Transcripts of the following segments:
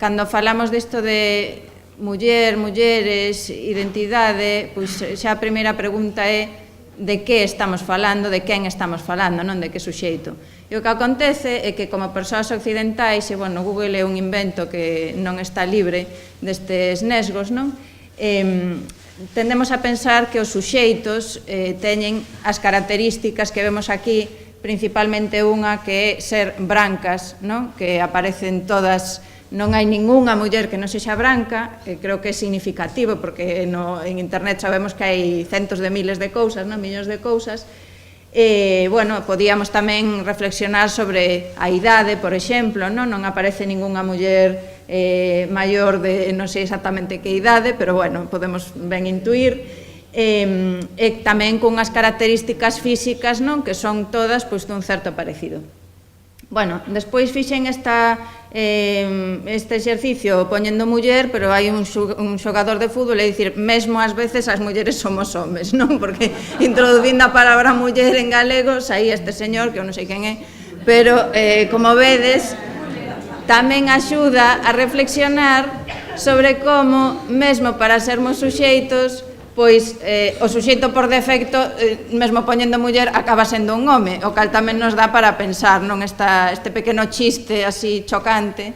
cando falamos disto de muller, mulleres, identidade, pois xa a primeira pregunta é de que estamos falando, de quen estamos falando, non de que suxeito. E o que acontece é que como persoas occidentais, e bueno, Google é un invento que non está libre destes nesgos, non? Tendemos a pensar que os suxeitos teñen as características que vemos aquí, principalmente unha que é ser brancas, non? Que aparecen todas. Non hai ningunha muller que non sexa branca, creo que é significativo, porque en internet sabemos que hai centos de miles de cousas, millóns de cousas. Bueno, podíamos tamén reflexionar sobre a idade, por exemplo, non aparece ningunha muller maior de non sei exactamente que idade, pero bueno, podemos ben intuir. E tamén cunhas características físicas, non, que son todas pois dun certo parecido. Bueno, despois fixen este exercicio poñendo muller, pero hai un xogador de fútbol, é dicir, mesmo ás veces as mulleres somos homes, non? Porque introducindo a palabra muller en galego, saí este señor, que eu non sei quen é, pero, como vedes, tamén axuda a reflexionar sobre como, mesmo para sermos suxeitos, pois o suxeito por defecto, mesmo poñendo muller, acaba sendo un home, o cal tamén nos dá para pensar, non? Este pequeno chiste así chocante,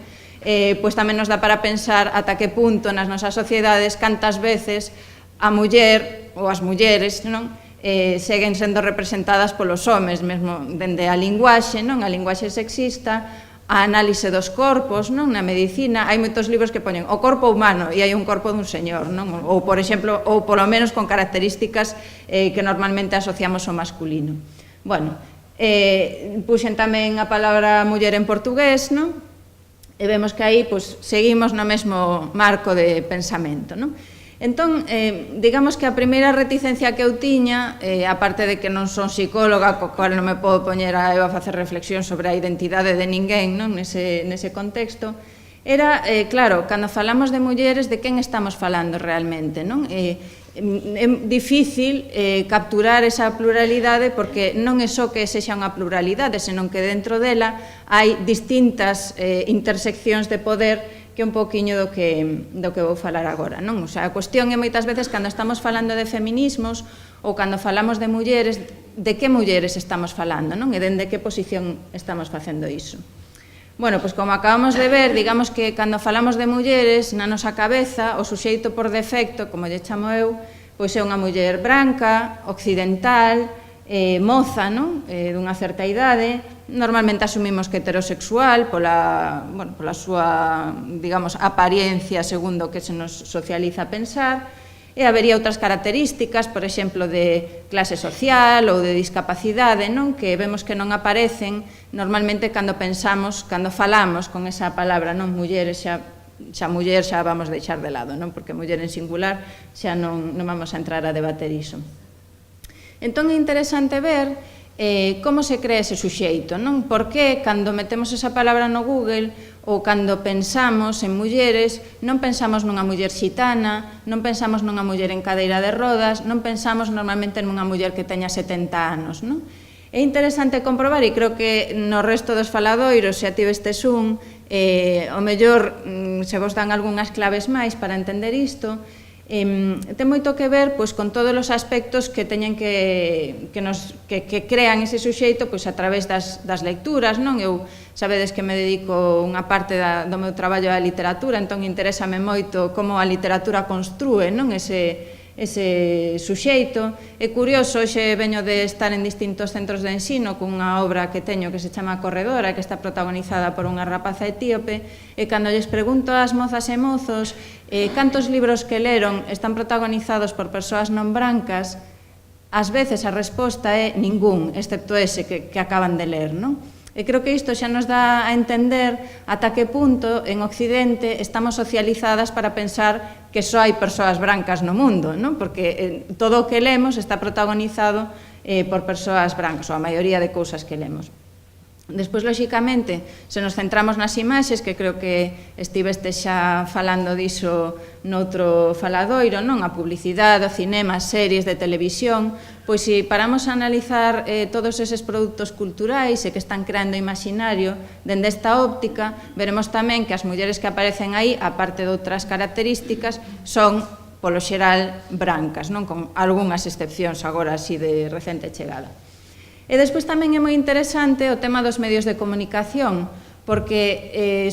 pois tamén nos dá para pensar ata que punto nas nosas sociedades, cantas veces a muller ou as mulleres, non? Seguen sendo representadas polos homes, mesmo dende a linguaxe, non? A linguaxe sexista, a análise dos corpos, non? Na medicina hai moitos libros que poñen o corpo humano e hai un corpo dun señor, non? Ou, por exemplo, ou polo menos con características que normalmente asociamos ao masculino. Bueno, puxen tamén a palabra muller en portugués, non? E vemos que aí seguimos no mesmo marco de pensamento, non? Entón, digamos que a primeira reticencia que eu tiña, aparte de que non son psicóloga, co cual non me podo poñer a facer reflexión sobre a identidade de ninguén, non? Nese contexto, era, claro, cando falamos de mulleres, de quen estamos falando realmente, non? É difícil capturar esa pluralidade porque non é só que sexa unha pluralidade, senón que dentro dela hai distintas interseccións de poder que é un poquinho do que vou falar agora, non? O sea, a cuestión é moitas veces cando estamos falando de feminismos ou cando falamos de mulleres, de que mulleres estamos falando, non? E dende que posición estamos facendo iso. Bueno, pois como acabamos de ver, digamos que cando falamos de mulleres, na nosa cabeza, o suxeito por defecto, como lle chamo eu, pois é unha muller branca, occidental, moza, non? Dunha certa idade, normalmente asumimos que heterosexual pola súa, digamos, apariencia segundo o que se nos socializa a pensar, e habería outras características, por exemplo, de clase social ou de discapacidade, non? Que vemos que non aparecen normalmente cando pensamos, cando falamos con esa palabra, non? Mulleres, xa muller xa vamos deixar de lado, non? Porque muller en singular xa non vamos a entrar a debater iso. Entón é interesante ver como se crea ese suxeito, non? Porque cando metemos esa palabra no Google ou cando pensamos en mulleres, non pensamos nunha muller xitana, non pensamos nunha muller en cadeira de rodas, non pensamos normalmente nunha muller que teña 70 anos, non? É interesante comprobar, e creo que no resto dos faladoiros, se tivestes un, o mellor se vos dan algunhas claves máis para entender isto, ten moito que ver con todos os aspectos que teñen que crean ese suxeito a través das lecturas, non? Eu sabedes que me dedico unha parte do meu traballo á literatura, entón interésame moito como a literatura construe ese suxeito. É curioso, hoxe veño de estar en distintos centros de ensino cunha obra que teño que se chama Corredora, que está protagonizada por unha rapaza etíope, e cando lles pregunto ás mozas e mozos cantos libros que leron están protagonizados por persoas non brancas, ás veces a resposta é ningún, excepto ese que acaban de ler, non? E creo que isto xa nos dá a entender ata que punto en Occidente estamos socializadas para pensar que só hai persoas brancas no mundo, non? Porque todo o que lemos está protagonizado por persoas brancas, ou a maioría de cousas que lemos. Despois, lóxicamente, se nos centramos nas imaxes, que creo que estiveste xa falando diso noutro faladoiro, non? A publicidade, o cinema, as series de televisión, pois se paramos a analizar todos eses produtos culturais e que están creando imaginario dende esta óptica, veremos tamén que as mulleres que aparecen aí, aparte de outras características, son, polo xeral, brancas, non? Con algunhas excepcións agora así de recente chegada. E despois tamén é moi interesante o tema dos medios de comunicación, porque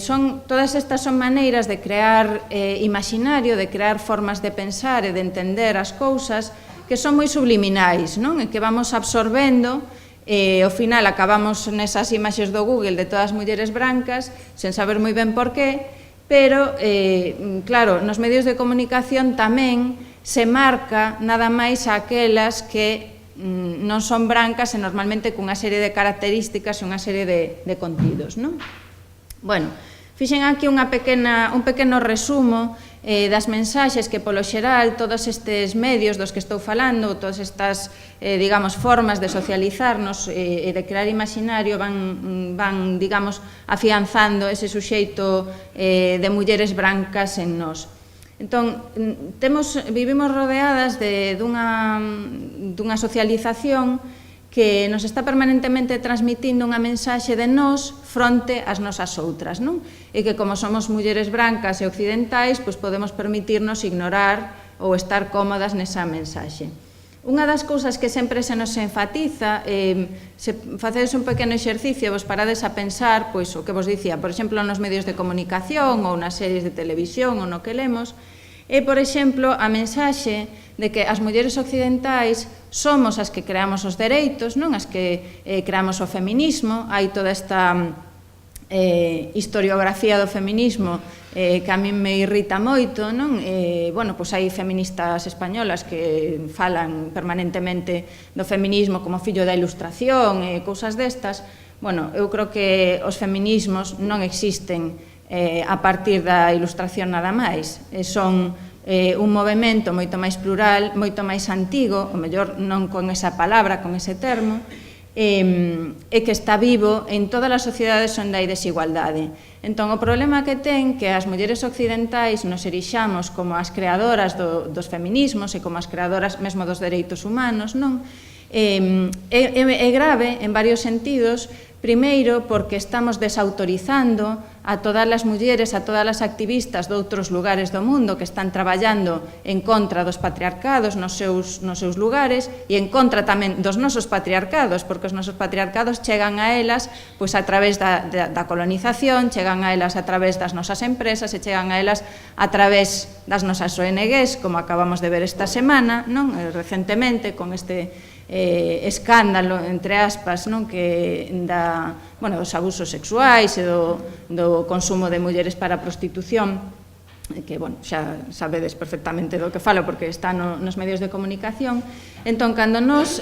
todas estas son maneiras de crear imaginario, de crear formas de pensar e de entender as cousas que son moi subliminais, non? E que vamos absorbendo e ao final acabamos nesas imaxes do Google de todas as mulleres brancas sen saber moi ben por qué, pero, claro, nos medios de comunicación tamén se marca nada máis aquelas que non son brancas e normalmente cunha serie de características e unha serie de contidos, non? Bueno, fixen aquí un pequeno resumo das mensaxes que, polo xeral, todos estes medios dos que estou falando, todas estas, digamos, formas de socializarnos e de crear imaginario van, digamos, afianzando ese suxeito de mulleres brancas en nós. Entón, vivimos rodeadas dunha socialización que nos está permanentemente transmitindo unha mensaxe de nós fronte ás nosas outras, non? E que como somos mulleres brancas e occidentais, pois podemos permitirnos ignorar ou estar cómodas nesa mensaxe. Unha das cousas que sempre se nos enfatiza, se facedes un pequeno exercicio, vos parades a pensar, pois o que vos dicía, por exemplo, nos medios de comunicación ou nas series de televisión ou no que lemos, é, por exemplo, a mensaxe de que as mulleres occidentais somos as que creamos os dereitos, non? As que creamos o feminismo, hai toda esta historiografía do feminismo que a min me irrita moito, non? Bueno, pois hai feministas españolas que falan permanentemente do feminismo como fillo da ilustración e cousas destas. Bueno, eu creo que os feminismos non existen a partir da ilustración nada máis. Son un movimento moito máis plural, moito máis antigo, o mellor non con esa palabra, con ese termo, e que está vivo en todas as sociedades onde hai desigualdade. Entón, o problema que ten que as mulleres occidentais nos erixamos como as creadoras dos feminismos e como as creadoras mesmo dos dereitos humanos, non? É grave en varios sentidos. Primeiro, porque estamos desautorizando a todas as mulleres, a todas as activistas de outros lugares do mundo que están traballando en contra dos patriarcados nos seus lugares e en contra tamén dos nosos patriarcados, porque os nosos patriarcados chegan a elas pois a través da colonización, chegan a elas a través das nosas empresas e chegan a elas a través das nosas ONGs, como acabamos de ver esta semana, non? Recentemente, con este escándalo, entre aspas, non? Que dos abusos sexuais e do consumo de mulleres para a prostitución, que, xa sabedes perfectamente do que falo porque está nos medios de comunicación. Entón, cando nos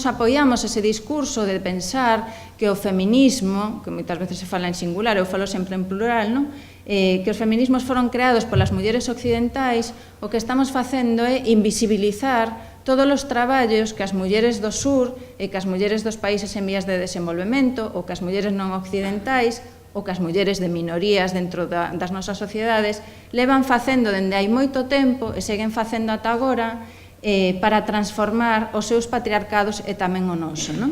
apoiamos ese discurso de pensar que o feminismo, que moitas veces se fala en singular, eu falo sempre en plural, non? Que os feminismos foron creados polas mulleres occidentais, o que estamos facendo é invisibilizar todos os traballos que as mulleres do sur e que as mulleres dos países en vías de desenvolvemento ou que as mulleres non occidentais ou que as mulleres de minorías dentro das nosas sociedades levan facendo dende hai moito tempo e seguen facendo ata agora para transformar os seus patriarcados e tamén o noso, non?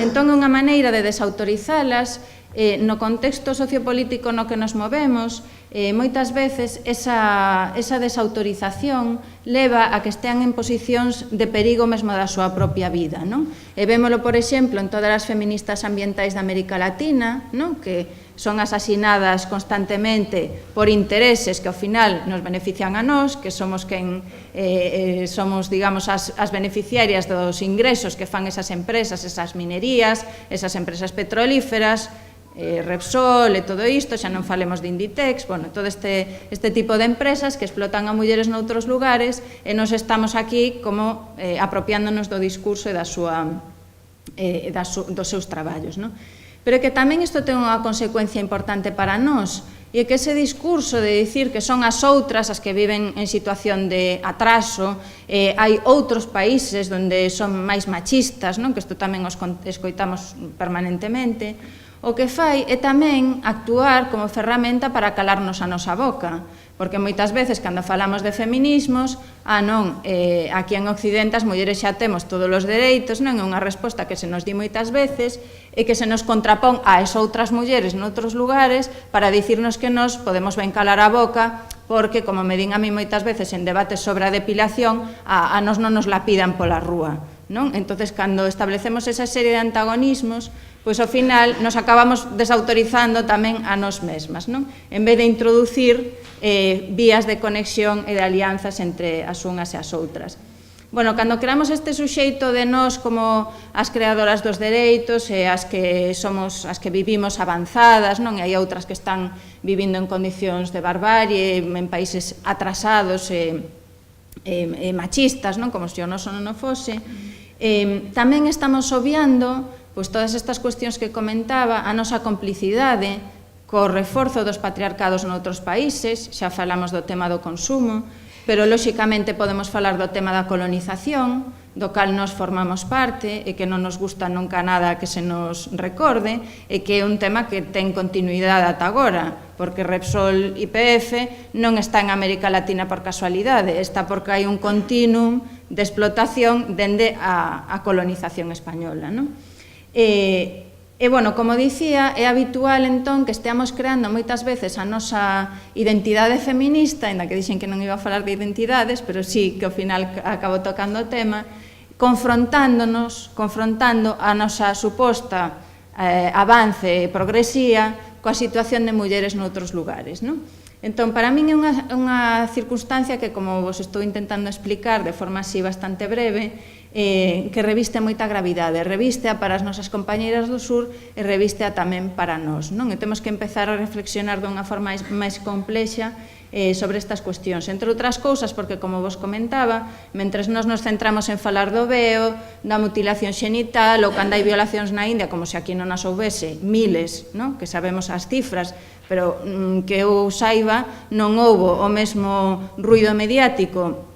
Entón, é unha maneira de desautorizalas no contexto sociopolítico no que nos movemos. Moitas veces esa desautorización leva a que estean en posicións de perigo mesmo da súa propia vida, non? E vémolo, por exemplo, en todas as feministas ambientais da América Latina, non? Que son asasinadas constantemente por intereses que ao final nos benefician a nós, que somos somos, digamos, as beneficiarias dos ingresos que fan esas empresas, esas minerías, esas empresas petrolíferas, Repsol e todo isto, xa non falemos de Inditex, todo este tipo de empresas que explotan a mulleres noutros lugares e nos estamos aquí como apropiándonos do discurso e dos seus traballos, non? Pero que tamén isto ten unha consecuencia importante para nós, E que ese discurso de dicir que son as outras as que viven en situación de atraso, hai outros países onde son máis machistas, non? Que isto tamén os escoitamos permanentemente, o que fai é tamén actuar como ferramenta para calarnos a nosa boca, porque moitas veces, cando falamos de feminismos, non, aquí en Occidente as mulleres xa temos todos os dereitos, non é unha resposta que se nos di moitas veces e que se nos contrapón ás outras mulleres noutros lugares para dicirnos que nos podemos ben calar a boca porque, como me din a mí moitas veces en debates sobre a depilación, a nos non nos la pidan pola rúa, non? Entonces, cando establecemos esa serie de antagonismos, pois ao final nos acabamos desautorizando tamén a nós mesmas, non? En vez de introducir vías de conexión e de alianzas entre as unhas e as outras. Bueno, cando creamos este suxeito de nós como as creadoras dos dereitos e as que somos, as que vivimos avanzadas, non? E hai outras que están vivindo en condicións de barbarie, en países atrasados e machistas, non? Como se o noso non o fose. Tamén estamos obviando pois todas estas cuestións que comentaba, a nosa complicidade co reforzo dos patriarcados noutros países, xa falamos do tema do consumo, pero lóxicamente podemos falar do tema da colonización, do cal nos formamos parte e que non nos gusta nunca nada que se nos recorde e que é un tema que ten continuidade ata agora, porque Repsol IPF non está en América Latina por casualidade, está porque hai un continuum de explotación dende a colonización española, non? E, bueno, como dicía, é habitual entón que esteamos creando moitas veces a nosa identidade feminista, ainda que dixen que non iba a falar de identidades, pero sí que ao final acabo tocando o tema, confrontando a nosa suposta avance e progresía coa situación de mulleres noutros lugares, non? Entón, para min é unha circunstancia que, como vos estou intentando explicar de forma así bastante breve, que reviste moita gravidade, revístea para as nosas compañeiras do sur e revístea tamén para nós, non? E temos que empezar a reflexionar dunha forma máis complexa sobre estas cuestións, entre outras cousas, porque, como vos comentaba, mentres nós nos centramos en falar do veo, da mutilación xenital, ou cando hai violacións na India, como se aquí non as houvese, miles, non? Que sabemos as cifras, pero que eu saiba, non houbo o mesmo ruido mediático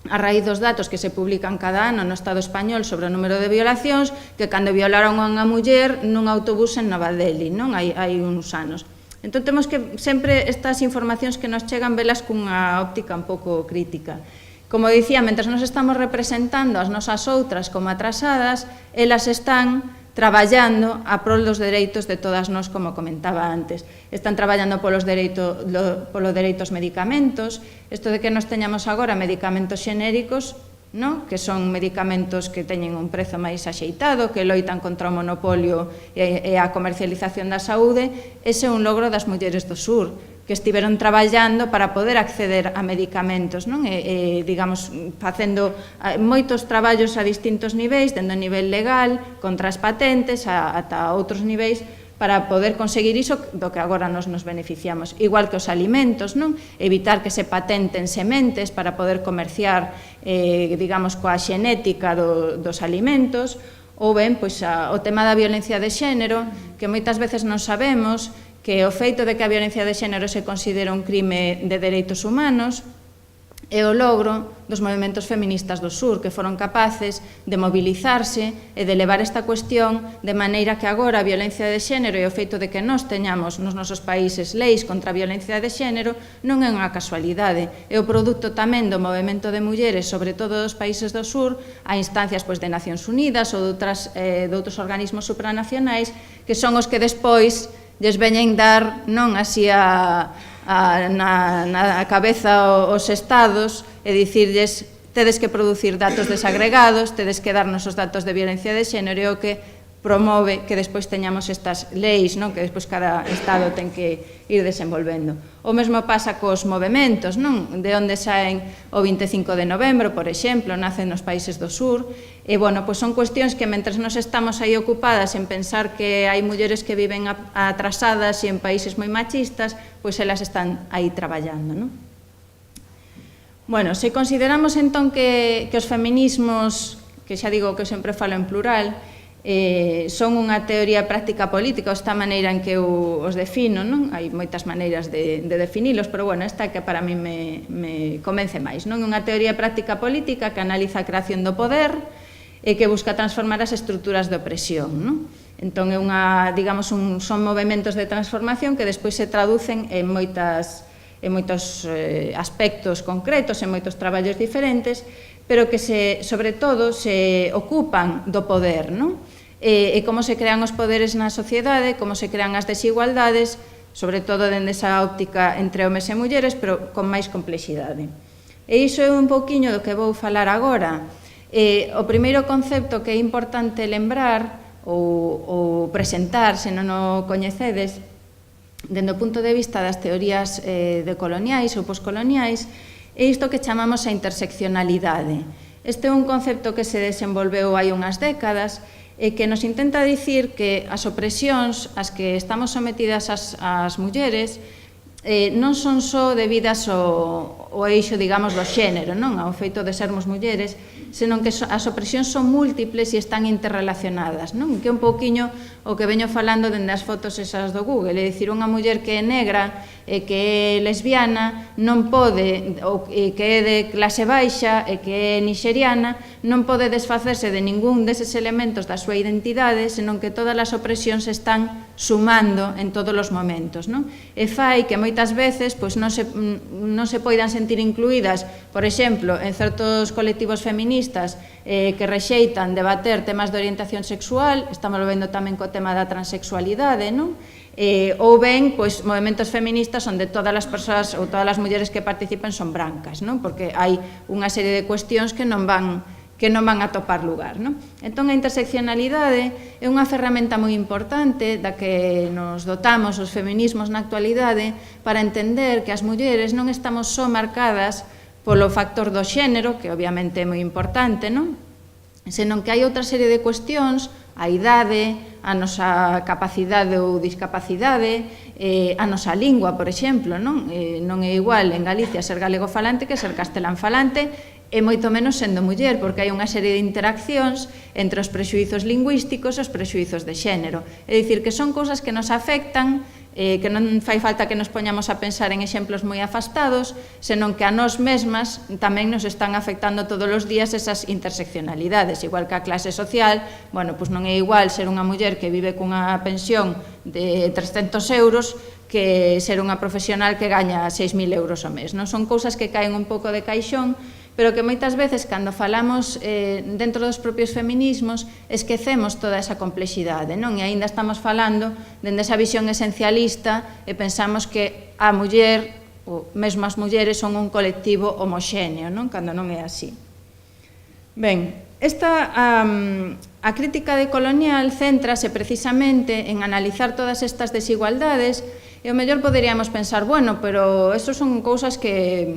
a raíz dos datos que se publican cada ano no Estado español sobre o número de violacións que cando violaron a unha muller nun autobús en Nova Delhi, non? Hai uns anos. Entón, temos que sempre estas informacións que nos chegan velas cunha óptica un pouco crítica. Como dicía, mentre nos estamos representando as nosas outras como atrasadas, elas están traballando a prol dos dereitos de todas nós, como comentaba antes. Están traballando polos dereitos medicamentos, isto de que nos teñamos agora medicamentos xenéricos, non? Que son medicamentos que teñen un prezo máis axeitado, que loitan contra o monopolio e a comercialización da saúde, ese é un logro das mulleres do sur, que estiveron traballando para poder acceder a medicamentos, non? Digamos, facendo moitos traballos a distintos niveis, dende o nivel legal, contra as patentes, ata outros niveis, para poder conseguir iso do que agora nos beneficiamos. Igual que os alimentos, non? Evitar que se patenten sementes para poder comerciar, digamos, coa xenética dos alimentos, ou ben, pois, o tema da violencia de xénero, que moitas veces non sabemos que o feito de que a violencia de xénero se considera un crime de dereitos humanos é o logro dos movementos feministas do sur, que foron capaces de mobilizarse e de levar esta cuestión de maneira que agora a violencia de xénero e o feito de que nós teñamos nos nosos países leis contra a violencia de xénero non é unha casualidade, é o produto tamén do movemento de mulleres, sobre todo dos países do sur, a instancias de Nacións Unidas ou de outros organismos supranacionais, que son os que despois lles veñen dar non así na cabeza os estados e dicirlles tedes que producir datos desagregados, tedes que darnos os datos de violencia de xénero e o que promove que despois teñamos estas leis, non? Que despois cada estado ten que ir desenvolvendo. O mesmo pasa cos movementos, non? De onde saen o 25 de novembro, por exemplo, nacen nos países do sur, e, bueno, pois son cuestións que mentres nos estamos aí ocupadas en pensar que hai mulleres que viven atrasadas e en países moi machistas, pois elas están aí traballando, non? Bueno, se consideramos entón que os feminismos, que xa digo que sempre falo en plural, son unha teoría práctica política, esta maneira en que eu os defino, non? Hai moitas maneiras de definilos, pero bueno, esta que para mí me convence máis, non? É unha teoría práctica política que analiza a creación do poder e que busca transformar as estruturas de opresión, non? Entón, é unha, digamos, son movementos de transformación que despois se traducen en moitos aspectos concretos, en moitos traballos diferentes, pero que, sobre todo, se ocupan do poder, non? E como se crean os poderes na sociedade, como se crean as desigualdades, sobre todo dende esa óptica entre homes e mulleres, pero con máis complexidade. E iso é un pouquiño do que vou falar agora. O primeiro concepto que é importante lembrar ou presentar, se non o coñecedes, dende o punto de vista das teorías decoloniais ou poscoloniais, é isto que chamamos a interseccionalidade. Este é un concepto que se desenvolveu hai unhas décadas e que nos intenta dicir que as opresións ás que estamos sometidas as mulleres non son só debidas ao eixo, digamos, do xénero, non? Ao feito de sermos mulleres, senón que as opresións son múltiples e están interrelacionadas, non? Que é un pouquiño o que veño falando dende as fotos esas do Google, é dicir, unha muller que é negra e que é lesbiana non pode, e que é de clase baixa e que é nixeriana, non pode desfacerse de ningún deses elementos da súa identidade, senón que todas as opresións están sumando en todos os momentos, non? E fai que moitas veces non se poidan sentir incluídas, por exemplo, en certos colectivos feministas que rexeitan debater temas de orientación sexual, estamos vendo tamén co tema da transexualidade, non? Ou ben, movimentos feministas onde todas as persoas ou todas as mulleres que participan son brancas, non? Porque hai unha serie de cuestións que non van a topar lugar, non? Entón, a interseccionalidade é unha ferramenta moi importante da que nos dotamos os feminismos na actualidade para entender que as mulleres non estamos só marcadas polo factor do xénero, que obviamente é moi importante, non? Senón que hai outra serie de cuestións, a idade, a nosa capacidade ou discapacidade, a nosa lingua, por exemplo, non? Non é igual en Galicia ser galego falante que ser castelán falante, e moito menos sendo muller, porque hai unha serie de interaccións entre os prexuízos lingüísticos e os prexuízos de xénero. É dicir, que son cousas que nos afectan, que non fai falta que nos poñamos a pensar en exemplos moi afastados, senón que a nós mesmas tamén nos están afectando todos os días esas interseccionalidades, igual que a clase social, bueno, pois non é igual ser unha muller que vive cunha pensión de 300 euros que ser unha profesional que gaña 6.000 euros ao mes, non? Son cousas que caen un pouco de caixón, pero que moitas veces, cando falamos dentro dos propios feminismos, esquecemos toda esa complexidade, non? E aínda estamos falando dende esa visión esencialista e pensamos que a muller, ou mesmo as mulleres, son un colectivo homoxéneo, non? Cando non é así. Ben, a crítica decolonial céntrase precisamente en analizar todas estas desigualdades. E ao mellor poderíamos pensar, bueno, pero eso son cousas que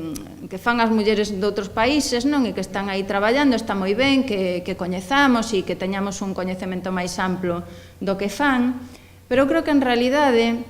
fan as mulleres de outros países, non? E que están aí traballando, está moi ben que coñezamos e que teñamos un coñecemento máis amplo do que fan, pero eu creo que en realidade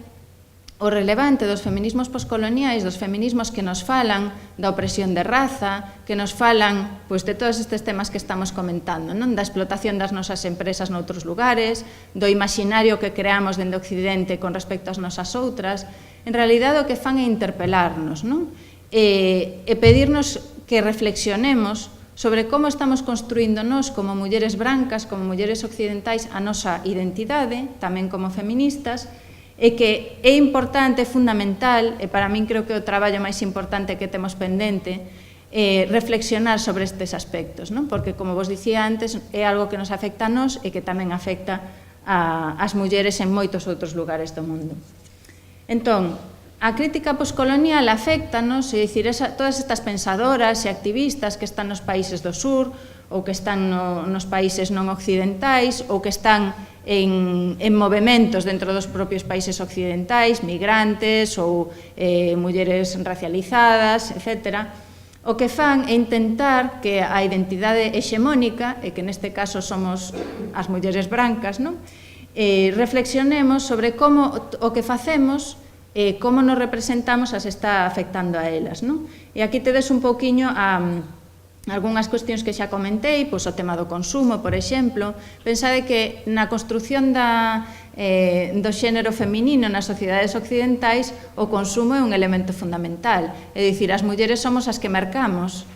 o relevante dos feminismos poscoloniais, dos feminismos que nos falan da opresión de raza, que nos falan de todos estes temas que estamos comentando, non? Da explotación das nosas empresas noutros lugares, do imaginario que creamos dende Occidente con respecto ás nosas outras, en realidade o que fan é interpelarnos, non? E pedirnos que reflexionemos sobre como estamos construindo nós como mulleres brancas, como mulleres occidentais, a nosa identidade, tamén como feministas, e que é importante, fundamental, e para min creo que é o traballo máis importante que temos pendente, reflexionar sobre estes aspectos, non? Porque, como vos dicía antes, é algo que nos afecta a nós e que tamén afecta ás mulleres en moitos outros lugares do mundo. Entón, a crítica poscolonial afecta-nos, é dicir, todas estas pensadoras e activistas que están nos países do sur, ou que están nos países non occidentais, ou que están en movementos dentro dos propios países occidentais, migrantes ou mulleres racializadas, etc. O que fan é intentar que a identidade hexemónica, e que neste caso somos as mulleres brancas, non? Reflexionemos sobre como o que facemos, como nos representamos as está afectando a elas, non? E aquí tedes un pouquiño algunhas cuestións que xa comentei, pois o tema do consumo, por exemplo. Pensade que na construción do xénero feminino nas sociedades occidentais o consumo é un elemento fundamental. É dicir, as mulleres somos as que mercamos.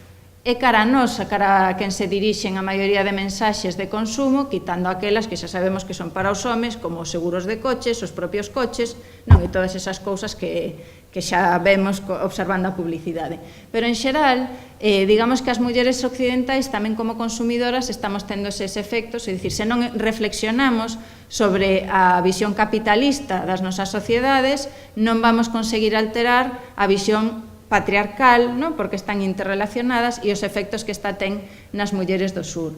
É cara a nós, cara a quen se dirixen a maioría de mensaxes de consumo, quitando aquelas que xa sabemos que son para os homes, como os seguros de coches, os propios coches, non, e todas esas cousas que xa vemos observando a publicidade. Pero, en xeral, digamos que as mulleres occidentais tamén como consumidoras estamos tendo eses efectos, é dicir, se non reflexionamos sobre a visión capitalista das nosas sociedades, non vamos conseguir alterar a visión patriarcal, non? Porque están interrelacionadas e os efectos que esta ten nas mulleres do sur.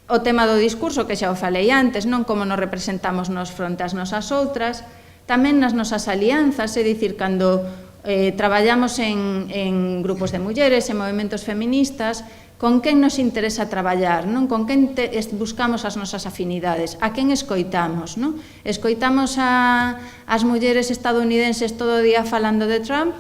O tema do discurso, que xa o falei antes, non como nos representamos nos fronte ás nosas outras, tamén nas nosas alianzas, é dicir, cando traballamos en grupos de mulleres, en movimentos feministas, con quen nos interesa traballar, non? Con quen buscamos as nosas afinidades, a quen escoitamos, non? Escoitamos as mulleres estadounidenses todo o día falando de Trump,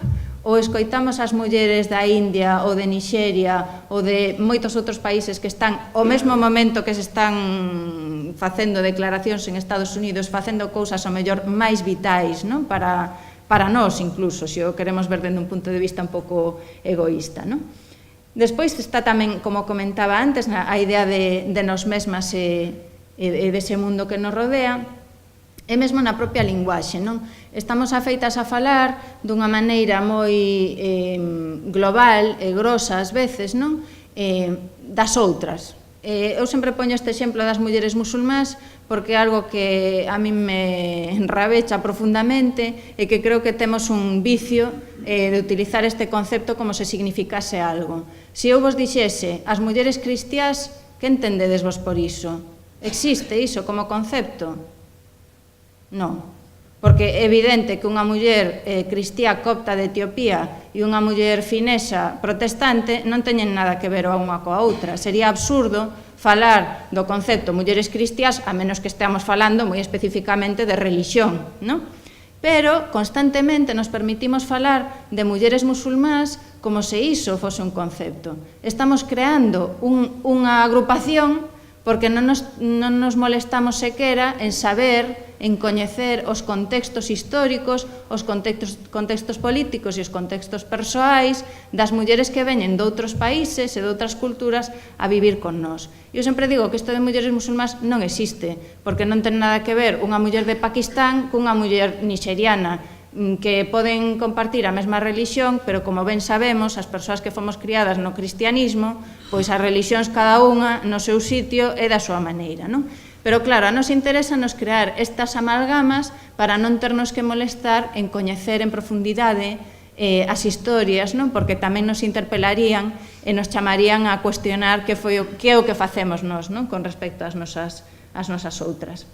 ou escoitamos as mulleres da India ou de Nixeria ou de moitos outros países que están ao mesmo momento que se están facendo declaracións en Estados Unidos, facendo cousas ao mellor máis vitais, non? Para nós incluso, se o queremos ver dende un punto de vista un pouco egoísta, non? Despois está tamén, como comentaba antes, a idea de nós mesmas e dese mundo que nos rodea, e mesmo na propia linguaxe, non? Estamos afeitas a falar dunha maneira moi global e grosa ás veces, non? Das outras. Eu sempre poño este exemplo das mulleres musulmás porque é algo que a mí me enrabecha profundamente e que creo que temos un vicio de utilizar este concepto como se significase algo. Se eu vos dixese as mulleres cristiás, que entendedes vos por iso? Existe iso como concepto? Non, porque é evidente que unha muller cristiá copta de Etiopía e unha muller finesa protestante non teñen nada que ver a unha coa outra. Sería absurdo falar do concepto mulleres cristiás a menos que esteamos falando moi especificamente de religión, non? Pero constantemente nos permitimos falar de mulleres musulmás como se iso fose un concepto. Estamos creando unha agrupación porque non nos molestamos sequera en saber, en coñecer os contextos históricos, os contextos políticos e os contextos persoais das mulleres que veñen de outros países e de outras culturas a vivir con nós. Eu sempre digo que isto de mulleres musulmás non existe, porque non ten nada que ver unha muller de Pakistán cunha muller nixeriana, que poden compartir a mesma religión, pero como ben sabemos, as persoas que fomos criadas no cristianismo, pois as religións cada unha no seu sitio e da súa maneira, non? Pero claro, a nos interesa nos crear estas amalgamas para non ternos que molestar en coñecer en profundidade as historias, non? Porque tamén nos interpelarían e nos chamarían a cuestionar que é o que facemos nós, non? Con respecto ás nosas outras.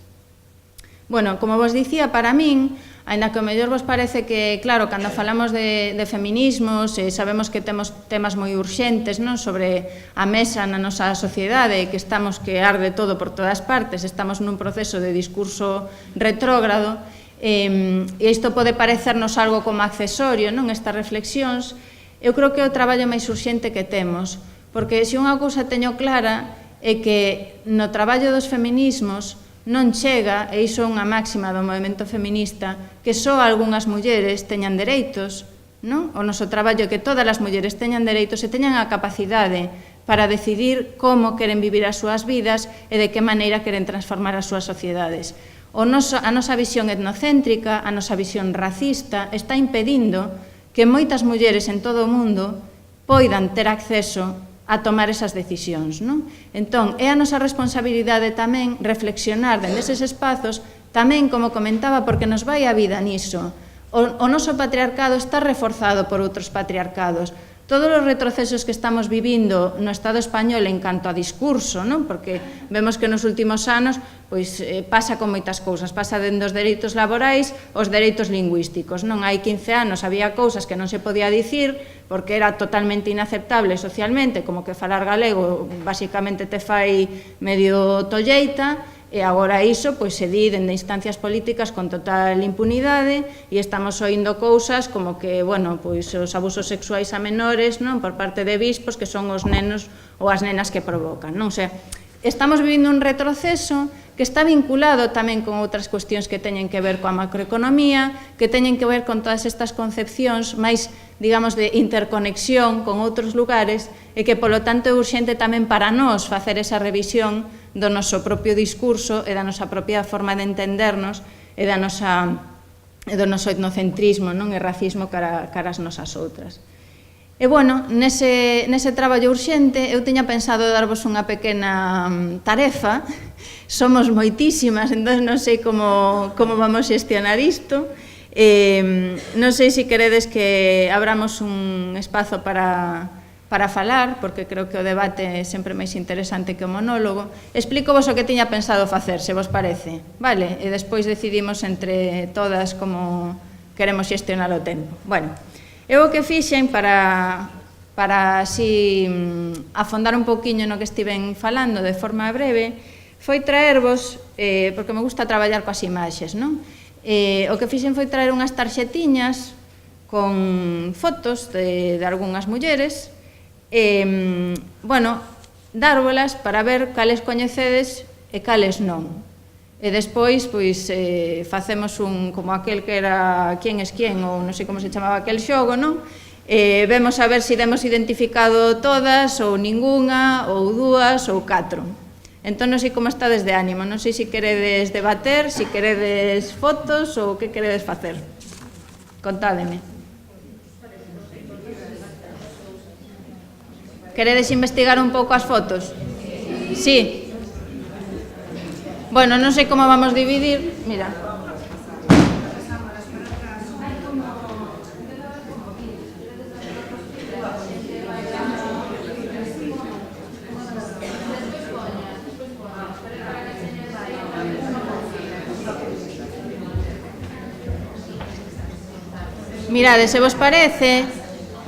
Bueno, como vos dicía, para min, aínda que o mellor vos parece que, claro, cando falamos de feminismos, sabemos que temos temas moi urxentes, non, sobre a mesa na nosa sociedade, que estamos que arde todo por todas partes, estamos nun proceso de discurso retrógrado, e isto pode parecernos algo como accesorio, non, estas reflexións. Eu creo que é o traballo máis urxente que temos, porque se unha cousa teño clara é que no traballo dos feminismos non chega, e iso é unha máxima do movemento feminista, que só algunhas mulleres teñan dereitos, non? O noso traballo é que todas as mulleres teñan dereitos e teñan a capacidade para decidir como queren vivir as súas vidas e de que maneira queren transformar as súas sociedades. A nosa visión etnocéntrica, a nosa visión racista, está impedindo que moitas mulleres en todo o mundo poidan ter acceso a tomar esas decisións, non? Entón, é a nosa responsabilidade tamén reflexionar dende eses espazos, tamén, como comentaba, porque nos vai a vida niso. O noso patriarcado está reforzado por outros patriarcados. Todos os retrocesos que estamos vivindo no Estado español en canto a discurso, non? Porque vemos que nos últimos anos pois, pasa con moitas cousas, pasa dende os dereitos laborais aos dereitos lingüísticos, non? Hai 15 anos había cousas que non se podía dicir porque era totalmente inaceptable socialmente, como que falar galego basicamente te fai medio tolleita, E agora iso pois se di dende instancias políticas con total impunidade e estamos oindo cousas como que, bueno, pois os abusos sexuais a menores, non, por parte de bispos que son os nenos ou as nenas que provocan, non? O sea, estamos vivindo un retroceso que está vinculado tamén con outras cuestións que teñen que ver coa macroeconomía, que teñen que ver con todas estas concepcións máis, digamos, de interconexión con outros lugares e que, polo tanto, é urxente tamén para nós facer esa revisión do noso propio discurso e da nosa propia forma de entendernos e do noso etnocentrismo, non, e racismo cara as nosas outras. E, bueno, nese traballo urxente eu tiña pensado darvos unha pequena tarefa. Somos moitísimas, entón non sei como vamos xestionar isto. Non sei se queredes que abramos un espazo para falar, porque creo que o debate é sempre máis interesante que o monólogo. Explico vos o que tiña pensado facer, se vos parece, vale? E despois decidimos entre todas como queremos xestionar o tempo. Bueno, eu o que fixen para así afondar un poquinho no que estiven falando de forma breve foi traervos, porque me gusta traballar coas imaxes, non? O que fixen foi traer unhas tarxetiñas con fotos de algunhas mulleres, bueno, dárbolas para ver cales coñecedes e cales non. E despois, pois, facemos como aquel que era Quién es quién, ou non sei como se chamaba aquel xogo, non? Vemos a ver se demos identificado todas, ou ningunha, ou dúas, ou 4. Entón, non sei como está desde ánimo, non sei se queredes debater, se queredes fotos, ou que queredes facer. Contádeme. Queredes investigar un pouco as fotos? Sí. Bueno, non sei como vamos dividir. Mira. Mirade, se vos parece,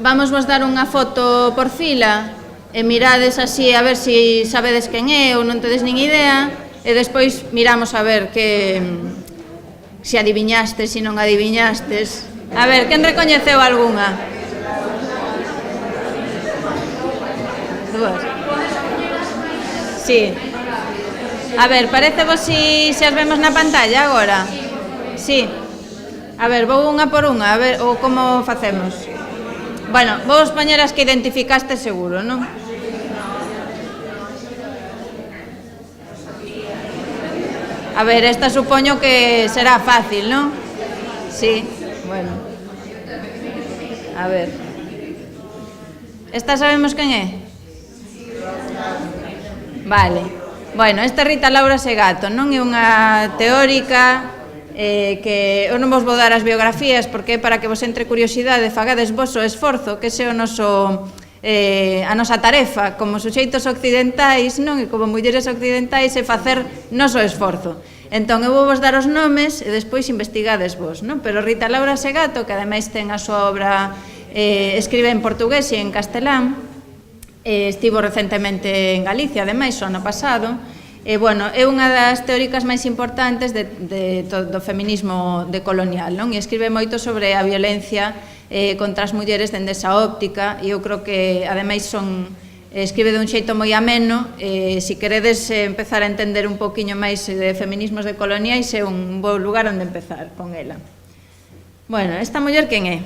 vamos vos dar unha foto por fila e mirades así a ver se sabedes quen é ou non tedes nin idea e despois miramos a ver que se adiviñastes, se non adiviñastes. A ver, quen recoñeceu algunha? Dúas. Sí. A ver, parece vos se as vemos na pantalla agora? Sí. A ver, vou unha por unha, a ver, ou como facemos? Bueno, vos poñer as que identificaste seguro, non? A ver, esta supoño que será fácil, non? Sí, bueno. A ver. Esta sabemos quen é? Vale. Bueno, esta Rita Laura Segato, non? É unha teórica que eu non vos vou dar as biografías porque é para que vos entre curiosidade, fagades vos o esforzo, que ese é a nosa tarefa como suxeitos occidentais, non? E como mulleres occidentais é facer noso esforzo. Entón, eu vou vos dar os nomes e despois investigades vos, non? Pero Rita Laura Segato, que ademais ten a súa obra, escribe en portugués e en castelán, estivo recentemente en Galicia, ademais, o ano pasado. Bueno, é unha das teóricas máis importantes do feminismo decolonial, non? E escribe moito sobre a violencia contra as mulleres dende esa óptica e eu creo que, ademais, escribe de un xeito moi ameno. Se queredes empezar a entender un poquinho máis de feminismos decoloniais é un bo lugar onde empezar con ela. Bueno, esta muller quen é?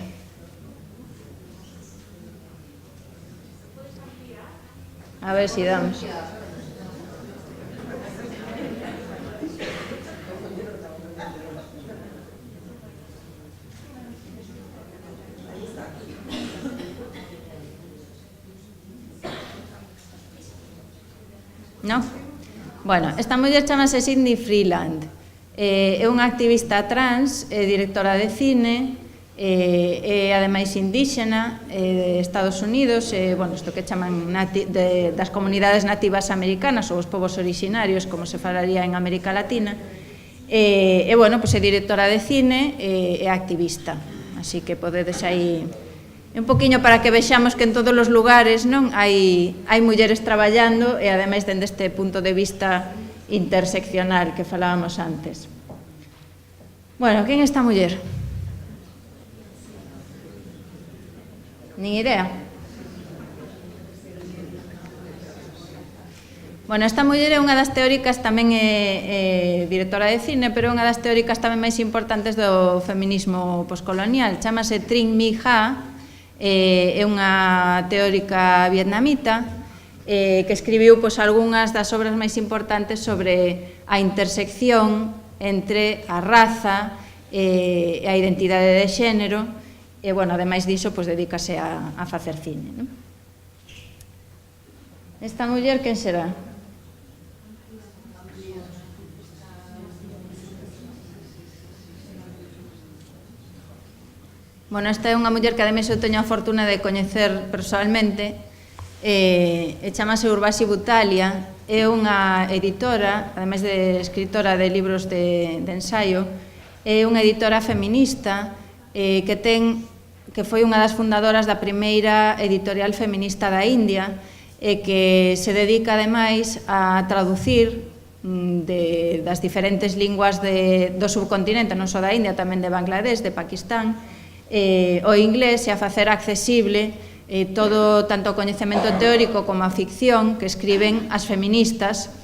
A ver se damos. No? Bueno, esta muller chamase Sidney Freeland, é unha activista trans, é directora de cine, é ademais indígena de Estados Unidos, bueno, isto que chaman das comunidades nativas americanas ou os povos orixinarios, como se falaría en América Latina, e, bueno, é directora de cine e activista, así que podedes aí un poquinho para que vexamos que en todos os lugares non hai mulleres traballando e ademais dende este punto de vista interseccional que falábamos antes. Bueno, quen é esta muller? Nin idea. Bueno, esta muller é unha das teóricas, tamén é directora de cine, pero é unha das teóricas tamén máis importantes do feminismo poscolonial. Chámase Trinh My Ha, é unha teórica vietnamita que escribiu algunhas das obras máis importantes sobre a intersección entre a raza e a identidade de xénero, e, bueno, ademais diso, dedícase a facer cine, non? Esta muller, quen será? Bueno, esta é unha muller que ademais eu teño a fortuna de coñecer personalmente, e chamase Urvashi Butalia, é unha editora, ademais de escritora de libros de ensaio, é unha editora feminista que foi unha das fundadoras da primeira editorial feminista da India e que se dedica ademais a traducir das diferentes linguas do subcontinente, non só da India, tamén de Bangladesh, de Pakistán, o inglés, e a facer accesible todo, tanto o coñecemento teórico como a ficción que escriben as feministas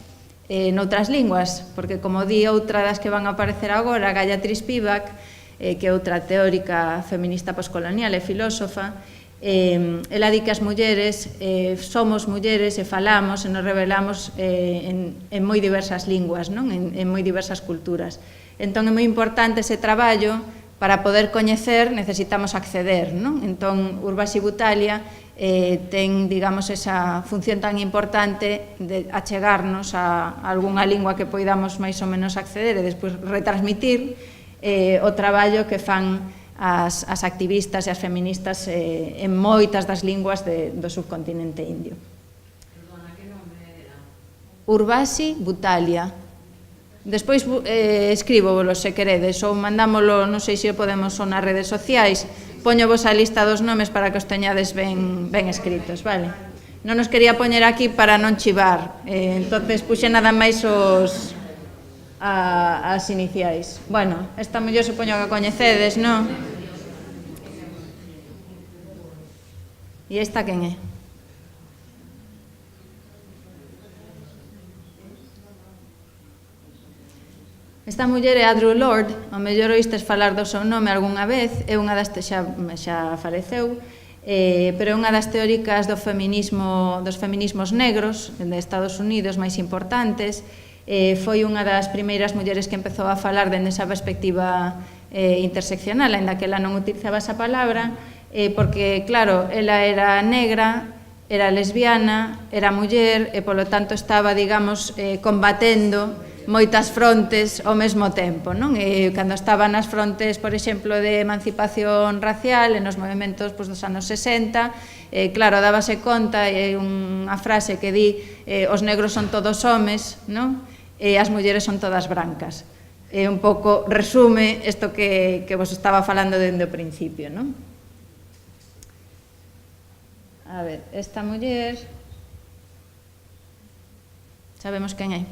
noutras linguas, porque, como di outra das que van a aparecer agora, Gayatri Spivak, que é outra teórica feminista poscolonial e filósofa, ela di que as mulleres somos mulleres e falamos e nos revelamos en moi diversas linguas, non? En moi diversas culturas. Entón é moi importante ese traballo. Para poder coñecer necesitamos acceder, non? Entón, Urvashi Butalia ten, digamos, esa función tan importante de achegarnos a algunha lingua que poidamos máis ou menos acceder e despois retransmitir o traballo que fan as activistas e as feministas en moitas das linguas do subcontinente indio. Perdona, que nome era? Urvashi Butalia. Despois escríbovolo se queredes ou mandámolo, non sei se o podemos ou nas redes sociais, poño vos a lista dos nomes para que os teñades ben escritos, vale? Non os quería poñer aquí para non chivar, entonces puxe nada máis as iniciais. Bueno, esta muller supoño que a coñecedes, non? E esta quen é? Esta muller é Audre Lorde, ao mellor oístes falar do seu nome algunha vez, é unha das que xa faleceu, pero é unha das teóricas dos feminismos negros de Estados Unidos máis importantes, foi unha das primeiras mulleres que empezou a falar dende esa perspectiva interseccional, aínda que ela non utilizaba esa palabra, porque, claro, ela era negra, era lesbiana, era muller, e polo tanto estaba, digamos, combatendo moitas frontes ao mesmo tempo, non? E cando estaba nas frontes, por exemplo, de emancipación racial, e nos movimentos dos anos 60, claro, dábase conta, e unha frase que di, os negros son todos homes, non? E as mulleres son todas brancas. E un pouco resume isto que vos estaba falando dende o principio, non? A ver, esta muller... Sabemos quen é?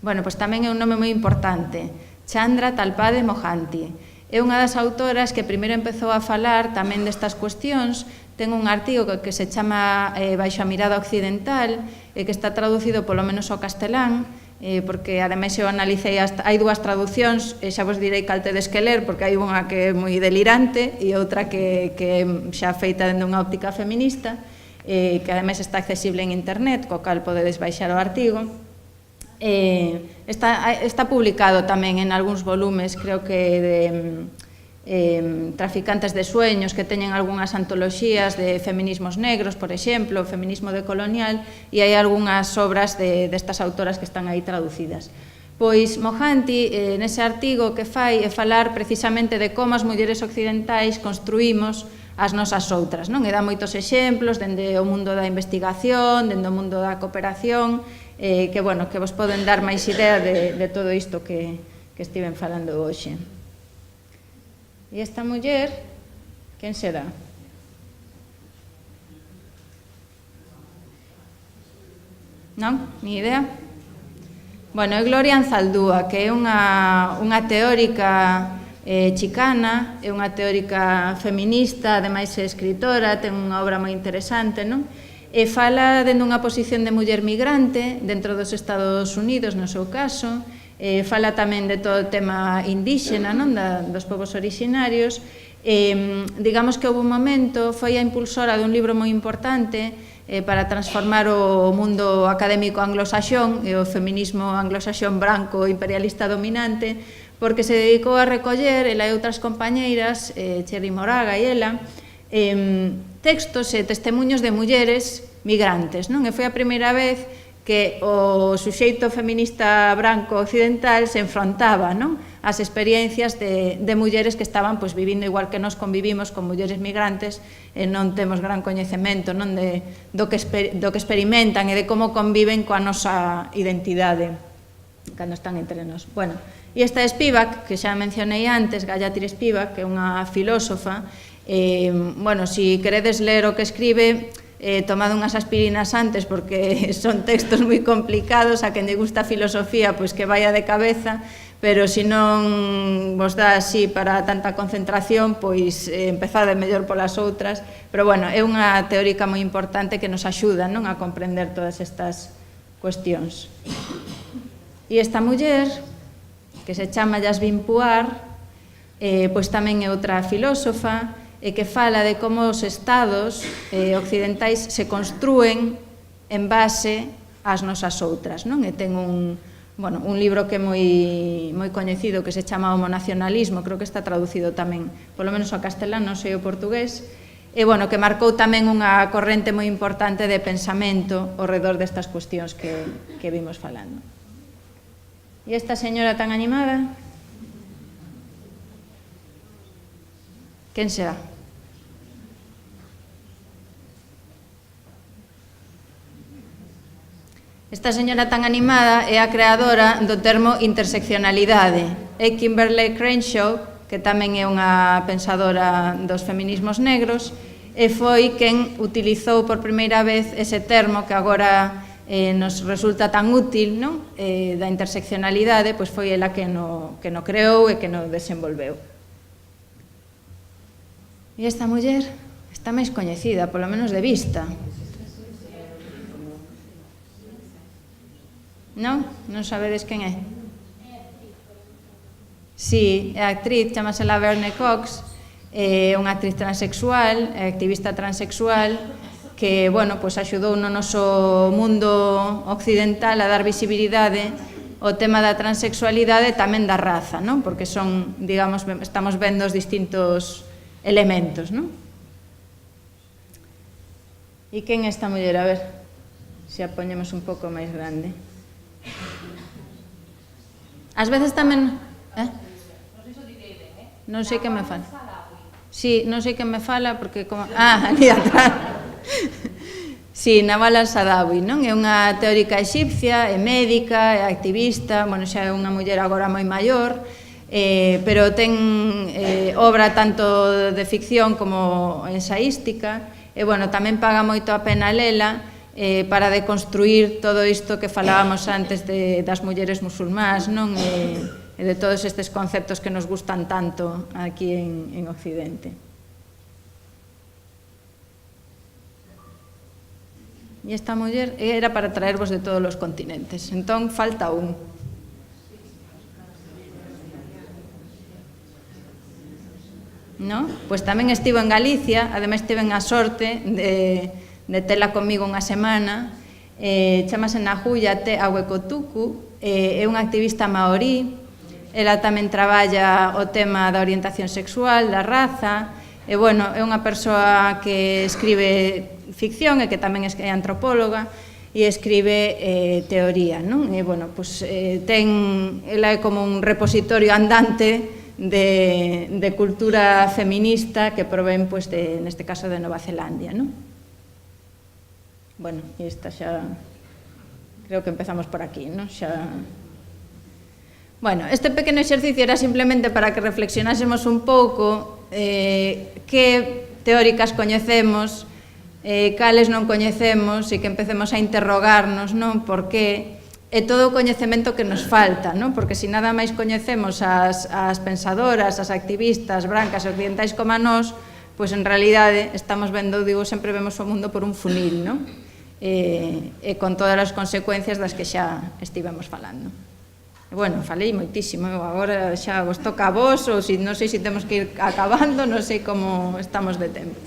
Bueno, pois tamén é un nome moi importante, Chandra Talpade Mohanty. É unha das autoras que primeiro empezou a falar tamén destas cuestións, ten un artigo que se chama Baixo a mirada occidental, que está traducido polo menos ao castelán, porque ademais eu analicei, hai dúas traducións, e xa vos direi cal tedes que ler, porque hai unha que é moi delirante e outra que é xa feita dende unha óptica feminista, que ademais está accesible en internet, co cal podedes baixar o artigo. Está publicado tamén en algúns volumes, creo que de Traficantes de Sueños, que teñen algunhas antoloxías de feminismos negros, por exemplo, feminismo decolonial, e hai algunhas obras destas autoras que están aí traducidas. Pois Mohanty, nese artigo que fai, é falar precisamente de como as mulleres occidentais construímos as nosas outras, non? E dá moitos exemplos dende o mundo da investigación, dende o mundo da cooperación, que, bueno, que vos poden dar máis idea de todo isto que estiven falando hoxe. E esta muller, quen será? Non? Ni idea? Bueno, é Gloria Anzaldúa, que é unha teórica chicana, é unha teórica feminista, ademais é escritora, ten unha obra moi interesante, non? E fala dende unha posición de muller migrante dentro dos Estados Unidos, no seu caso, fala tamén de todo o tema indíxena, non? Dos povos orixinarios. Digamos que houve un momento, foi a impulsora dun libro moi importante para transformar o mundo académico anglosaxón e o feminismo anglosaxón branco imperialista dominante, porque se dedicou a recoller, ela e outras compañeiras, Cherry Moraga e ela, textos e testemunhos de mulleres migrantes, non? E foi a primeira vez que o suxeito feminista branco occidental se enfrontaba, non? As experiencias de mulleres que estaban vivindo igual que nos convivimos con mulleres migrantes e non temos gran coñecemento do que experimentan e de como conviven coa nosa identidade cando están entre nós. Bueno, e esta é Spivak, que xa mencionei antes, Gayatri Spivak, que é unha filósofa. Bueno, se queredes ler o que escribe, tomado unhas aspirinas antes porque son textos moi complicados, a quen lle gusta a filosofía, pois que vaya de cabeza, pero se non vos dá así para tanta concentración, pois empezade mellor polas outras, pero bueno, é unha teórica moi importante que nos axuda, non, a comprender todas estas cuestións. E esta muller, que se chama Yasmin Puar, pois tamén é outra filósofa, e que fala de como os estados occidentais se construen en base ás nosas outras, non? E ten un libro que é moi coñecido que se chama Homo Nacionalismo, creo que está traducido tamén, polo menos ao castelán, non sei o portugués, e bueno, que marcou tamén unha corrente moi importante de pensamento ao redor destas cuestións que vimos falando. E esta señora tan animada, quen será? Esta señora tan animada é a creadora do termo interseccionalidade. É Kimberlé Crenshaw, que tamén é unha pensadora dos feminismos negros, e foi quen utilizou por primeira vez ese termo que agora nos resulta tan útil, non? Da interseccionalidade, pois foi ela que no creou e que no desenvolveu. E esta muller está máis coñecida, polo menos de vista. Non? Non sabedes quen é? Si, é a actriz, chamase Laverne Cox, é unha actriz transexual, é activista transexual, que, bueno, pois axudou no noso mundo occidental a dar visibilidade ao tema da transexualidade e tamén da raza, non? Porque son, digamos, estamos vendo os distintos elementos, non? E quen é esta muller? A ver, se a poñemos un pouco máis grande. Ás veces tamén... Non sei que me fala. Si, non sei que me fala porque... ali atrás. Si, Nawal al-Saadawi, non? É unha teórica exipcia, é médica, é activista, bueno, xa é unha muller agora moi maior, pero ten obra tanto de ficción como ensaística, e, bueno, tamén paga moito a pena lela para deconstruir todo isto que falábamos antes das mulleres musulmás, non? E de todos estes conceptos que nos gustan tanto aquí en Occidente. E esta muller era para traervos de todos os continentes, entón falta un. No? Pois tamén estivo en Galicia, ademais tiven a sorte de tela comigo unha semana, chamase Nahuya Te Awekotuku, é unha activista maorí, ela tamén traballa o tema da orientación sexual, da raza, e, bueno, é unha persoa que escribe ficción e que tamén é antropóloga e escribe teoría, non? E, bueno, pois ela é como un repositorio andante de cultura feminista que provén, pois, neste caso, de Nova Zelandia, non? Bueno, e esta xa... Creo que empezamos por aquí, non? Xa... Bueno, este pequeno exercicio era simplemente para que reflexionásemos un pouco que teóricas coñecemos, cales non coñecemos e que empecemos a interrogarnos, non? Por que e todo o coñecemento que nos falta, non? Porque se nada máis coñecemos as pensadoras, as activistas brancas e occidentais como a nós, pois en realidade estamos vendo, digo, sempre vemos o mundo por un funil, non? E con todas as consecuencias das que xa estivemos falando. E, bueno, falei moitísimo, agora xa vos toca a vos, ou non sei se temos que ir acabando, non sei como estamos de tempo.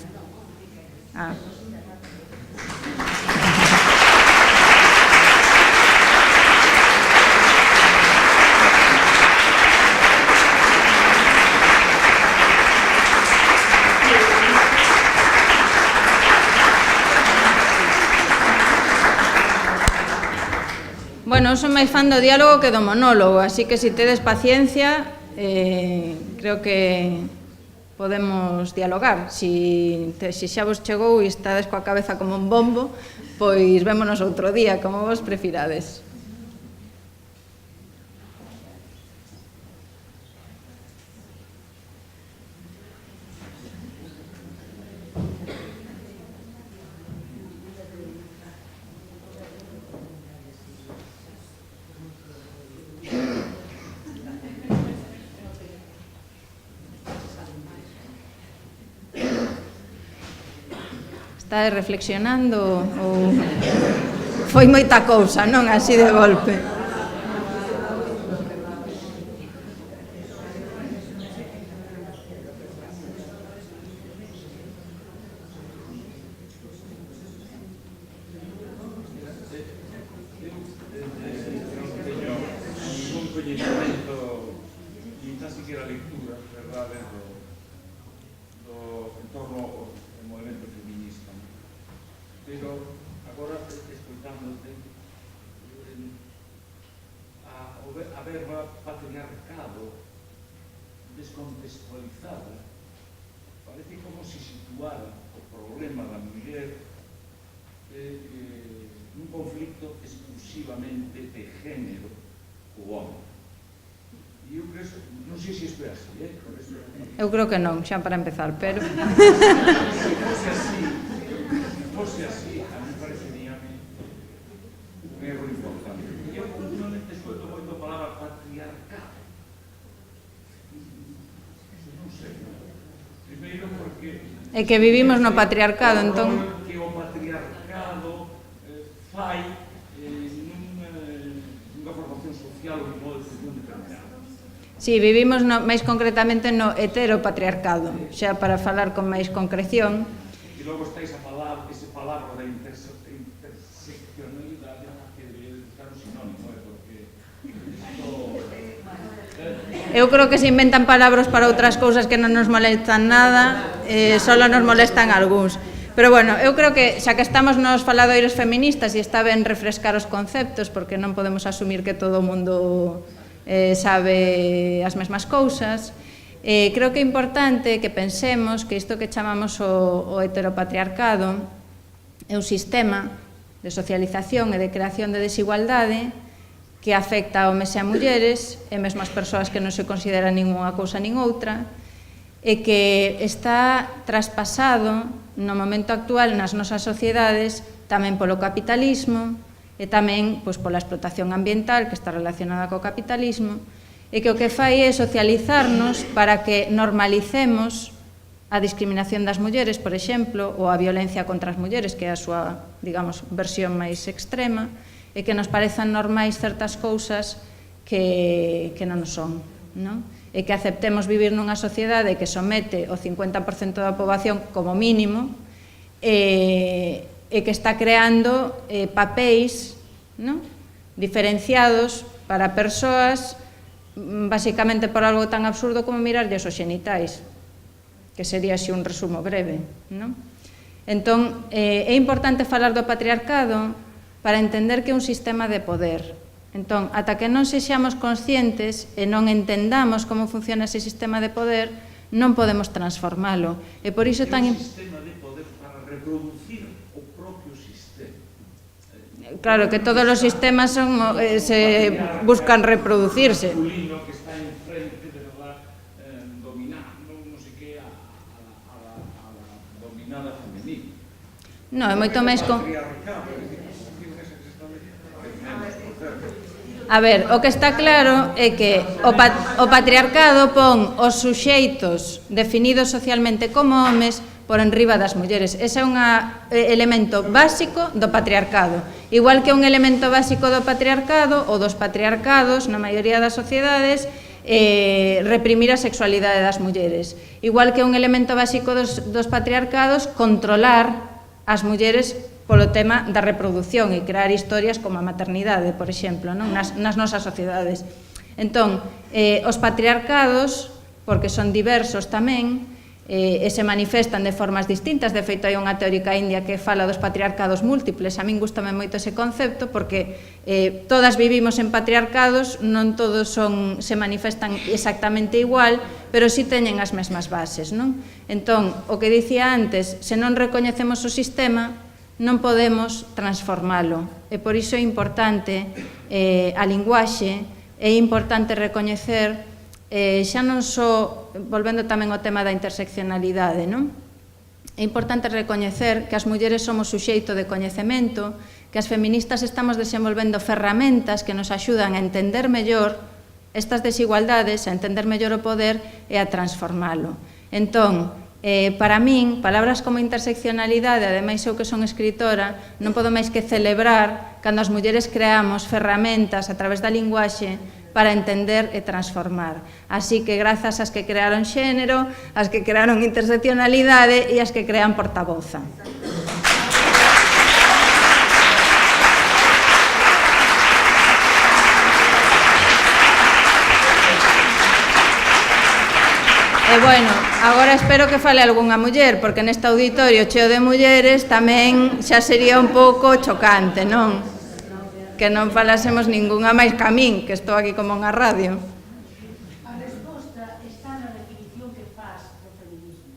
Bueno, eu son máis fan do diálogo que do monólogo, así que se tedes paciencia, creo que podemos dialogar. Se xa vos chegou e estades coa cabeza como un bombo, pois vémonos outro día, como vos prefirades. Estades reflexionando ou foi moita cousa, non? Así de golpe. A verba patriarcado descontextualizada parece como se situara o problema da muller nun conflicto exclusivamente de género co home. E eu creo, non sei se isto é así, Eu creo que non, xa para empezar, pero... Se fose así, a mí parecería un erro importante. Eu continuamente escoito moito a palabra patriarcado. Non sei. Primeiro porque... É que vivimos no patriarcado, entón... Que o patriarcado fai nunha formación social ou modo de función determinado. Si, vivimos máis concretamente no heteropatriarcado, xa para falar con máis concreción. E logo estáis a falar, ese palabra da interseccionalidade que debería estar un sinónimo, porque eu creo que se inventan palabras para outras cousas que non nos molestan nada, só nos molestan algúns. Pero bueno, eu creo que xa que estamos nos faladoiros feministas e está ben refrescar os conceptos, porque non podemos asumir que todo o mundo sabe as mesmas cousas, creo que é importante que pensemos que isto que chamamos o heteropatriarcado é un sistema de socialización e de creación de desigualdade que afecta a homes e a mulleres e mesmo as persoas que non se consideran ninguna cousa nin outra e que está traspasado no momento actual nas nosas sociedades tamén polo capitalismo e tamén pola explotación ambiental que está relacionada co capitalismo e que o que fai é socializarnos para que normalicemos a discriminación das mulleres, por exemplo, ou a violencia contra as mulleres, que é a súa, digamos, versión máis extrema, e que nos parezan normais certas cousas que non son, non? E que aceptemos vivir nunha sociedade que somete o 50% da poboación como mínimo e que está creando papéis, non? Diferenciados para persoas basicamente por algo tan absurdo como mirarlles os xenitais, que sería así un resumo breve, non? Entón, é importante falar do patriarcado para entender que é un sistema de poder. Entón, ata que non sexamos conscientes e non entendamos como funciona ese sistema de poder, non podemos transformalo. E por iso tan... É un sistema de poder para reproducir o propio sistema. Claro, que todos os sistemas se buscan reproducirse. O masculino que está enfrente, de verdad, dominando, non sei que, a dominada femenina. Non, é moito máis con... Patriarcado, é dicir, A ver, o que está claro é que o patriarcado pon os suxeitos definidos socialmente como homes por enriba das mulleres. Ese é un elemento básico do patriarcado. Igual que un elemento básico do patriarcado ou dos patriarcados na maioría das sociedades reprimir a sexualidade das mulleres. Igual que un elemento básico dos patriarcados controlar as mulleres polo tema da reproducción e crear historias como a maternidade, por exemplo, non? Nas nosas sociedades. Entón, os patriarcados, porque son diversos tamén, e se manifestan de formas distintas. De feito, hai unha teórica india que fala dos patriarcados múltiples. A min gustame moito ese concepto porque todas vivimos en patriarcados, non todos se manifestan exactamente igual, pero sí teñen as mesmas bases, non? Entón, o que dicía antes, se non recoñecemos o sistema, non podemos transformalo. E por iso é importante a linguaxe, é importante recoñecer, xa non só, volvendo tamén ao tema da interseccionalidade, non? É importante recoñecer que as mulleres somos suxeito de coñecemento, que as feministas estamos desenvolvendo ferramentas que nos axudan a entender mellor estas desigualdades, a entender mellor o poder e a transformalo. Entón, para min, palabras como interseccionalidade, ademais eu que son escritora, non podo máis que celebrar cando as mulleres creamos ferramentas a través da linguaxe para entender e transformar. Así que grazas ás que crearon xénero, ás que crearon interseccionalidade e ás que crean portavoza. E bueno, agora espero que fale algunha muller, porque neste auditorio cheo de mulleres tamén xa sería un pouco chocante, non? Que non falásemos ningunha máis que a min, que estou aquí como unha radio. A resposta está na definición que faz do feminismo.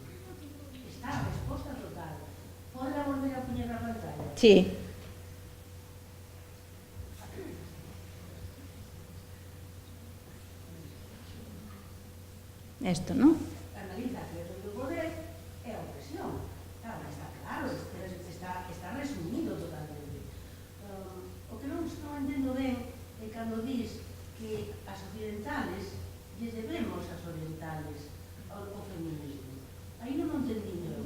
Está a resposta total. Podrá volver a poñer na pantalla? Sí. Esto, non? Analiza que o poder é a opresión. Claro, está claro, está resumido totalmente. O que non estou entendo ben é cando dis que as occidentales lles debemos as orientales ao feminismo. Aí non entendí eu.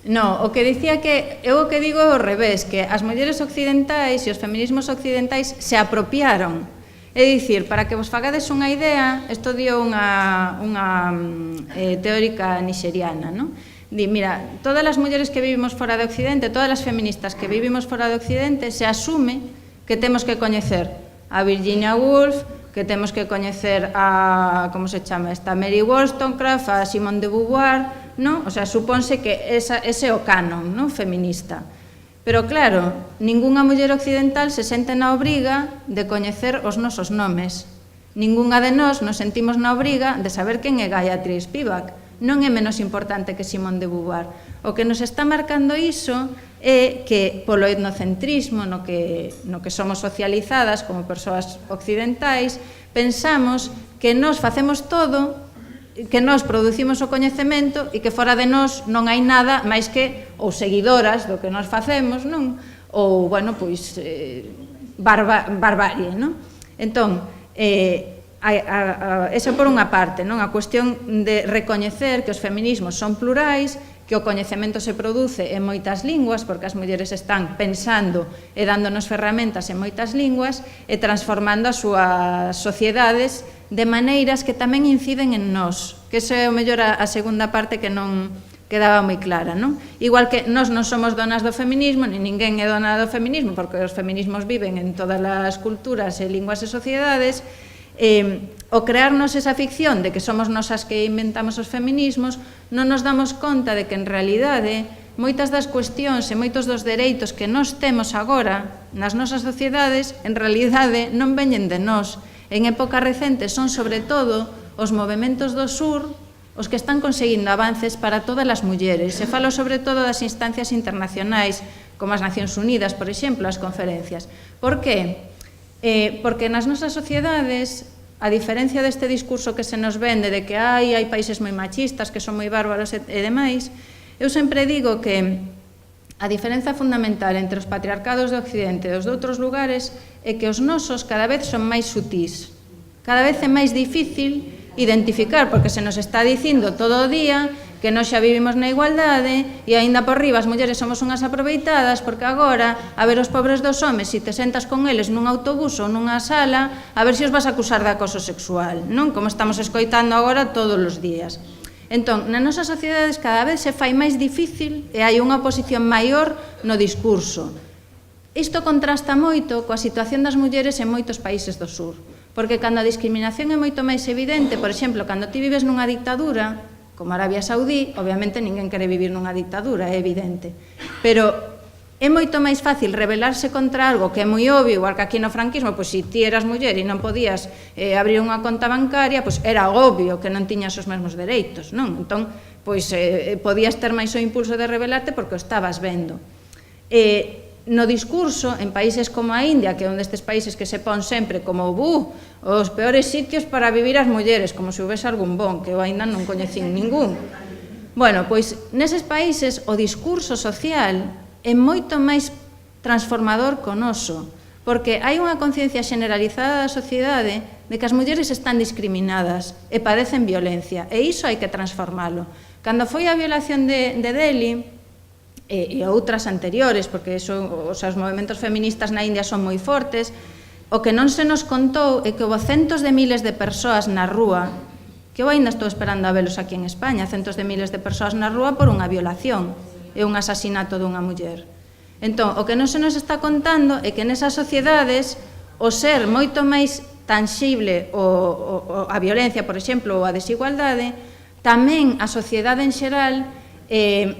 No, o que dicía que, eu o que digo é o revés, que as mulleres occidentais e os feminismos occidentais se apropiaron. É dicir, para que vos fagades unha idea, isto dio unha teórica nixeriana, non? Di, mira, todas as mulleres que vivimos fora de Occidente, todas as feministas que vivimos fora de Occidente, se asume que temos que coñecer a Virginia Woolf, que temos que coñecer a, como se chama esta, Mary Wollstonecraft, a Simone de Beauvoir, non? O sea, supónse que ese é o canon, non? Feminista. Pero claro, ningunha muller occidental se sente na obriga de coñecer os nosos nomes. Ningunha de nós nos sentimos na obriga de saber quen é Gayatri Spivak. Non é menos importante que Simone de Beauvoir. O que nos está marcando iso é que polo etnocentrismo no que somos socializadas como persoas occidentais, pensamos que nós facemos todo, que nós producimos o coñecemento e que fora de nós non hai nada máis que ou seguidoras do que nós facemos, non? Ou, bueno, pois, barbarie, non? Entón, esa por unha parte, non? A cuestión de recoñecer que os feminismos son plurais, que o coñecemento se produce en moitas linguas, porque as mulleres están pensando e dándonos ferramentas en moitas linguas e transformando as súas sociedades de maneiras que tamén inciden en nós, que iso é o mellor a segunda parte que non quedaba moi clara, non? Igual que nós non somos donas do feminismo, ni ninguén é dona do feminismo, porque os feminismos viven en todas as culturas e linguas e sociedades, o crearnos esa ficción de que somos nosas que inventamos os feminismos, non nos damos conta de que en realidade moitas das cuestións e moitos dos dereitos que nós temos agora nas nosas sociedades, en realidade non veñen de nós. En época recente son sobre todo os movementos do sur os que están conseguindo avances para todas as mulleres. Se falo sobre todo das instancias internacionais, como as Nacións Unidas, por exemplo, as conferencias. Por que? Porque nas nosas sociedades, a diferencia deste discurso que se nos vende de que hai países moi machistas, que son moi bárbaros e demais, eu sempre digo que A diferenza fundamental entre os patriarcados do Occidente e os de outros lugares é que os nosos cada vez son máis sutís. Cada vez é máis difícil identificar, porque se nos está dicindo todo o día que nós xa vivimos na igualdade e aínda por riba as mulleres somos unhas aproveitadas, porque agora, a ver os pobres dos homes, se te sentas con eles nun autobús ou nunha sala, a ver se os vas a acusar de acoso sexual, non? Como estamos escoitando agora todos os días. Entón, nas nosas sociedades cada vez se fai máis difícil e hai unha oposición maior no discurso. Isto contrasta moito coa situación das mulleres en moitos países do sur, porque cando a discriminación é moito máis evidente, por exemplo, cando ti vives nunha dictadura, como Arabia Saudí, obviamente ninguén quere vivir nunha dictadura, é evidente, pero é moito máis fácil rebelarse contra algo que é moi obvio, igual que aquí no franquismo, pois se ti eras muller e non podías abrir unha conta bancaria, pois era obvio que non tiñas os mesmos dereitos, non? Entón, pois podías ter máis o impulso de rebelarte porque o estabas vendo. No discurso, en países como a India, que é un destes países que se pon sempre como os peores sitios para vivir as mulleres, como se houvese algún bon, que eu ainda non coñecín ningún. Bueno, pois neses países o discurso social é moito máis transformador que o noso, porque hai unha conciencia generalizada da sociedade de que as mulleres están discriminadas e padecen violencia, e iso hai que transformalo. Cando foi a violación de Delhi, e outras anteriores, porque os movimentos feministas na India son moi fortes, o que non se nos contou é que houve centos de miles de persoas na rúa, que eu ainda estou esperando a velos aquí en España, centos de miles de persoas na rúa por unha violación e un asasinato dunha muller. Entón, o que non se nos está contando é que nesas sociedades o ser moito máis tangible a violencia, por exemplo, ou a desigualdade, tamén a sociedade en xeral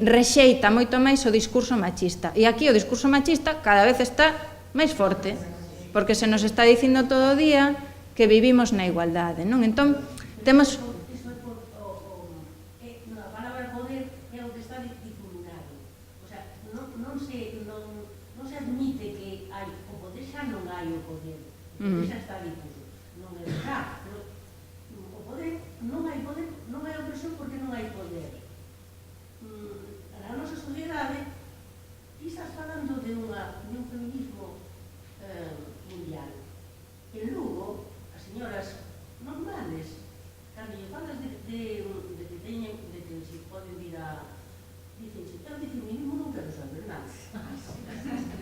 rexeita moito máis o discurso machista. E aquí o discurso machista cada vez está máis forte, porque se nos está dicindo todo o día que vivimos na igualdade, non? Entón, temos... A palabra poder é o que está difuminado. O sea, non se admite que hai o poder, xa non hai o poder. O poder xa está difuso. Non é verdad. O poder, non hai opresión porque non hai poder. Na nosa sociedade, ti estás falando de un feminismo mundial. En Lugo, as señoras normales, cando lle falas de que teñen, de que se poden vir a... Dicense, eu de feminismo non quero saber nada.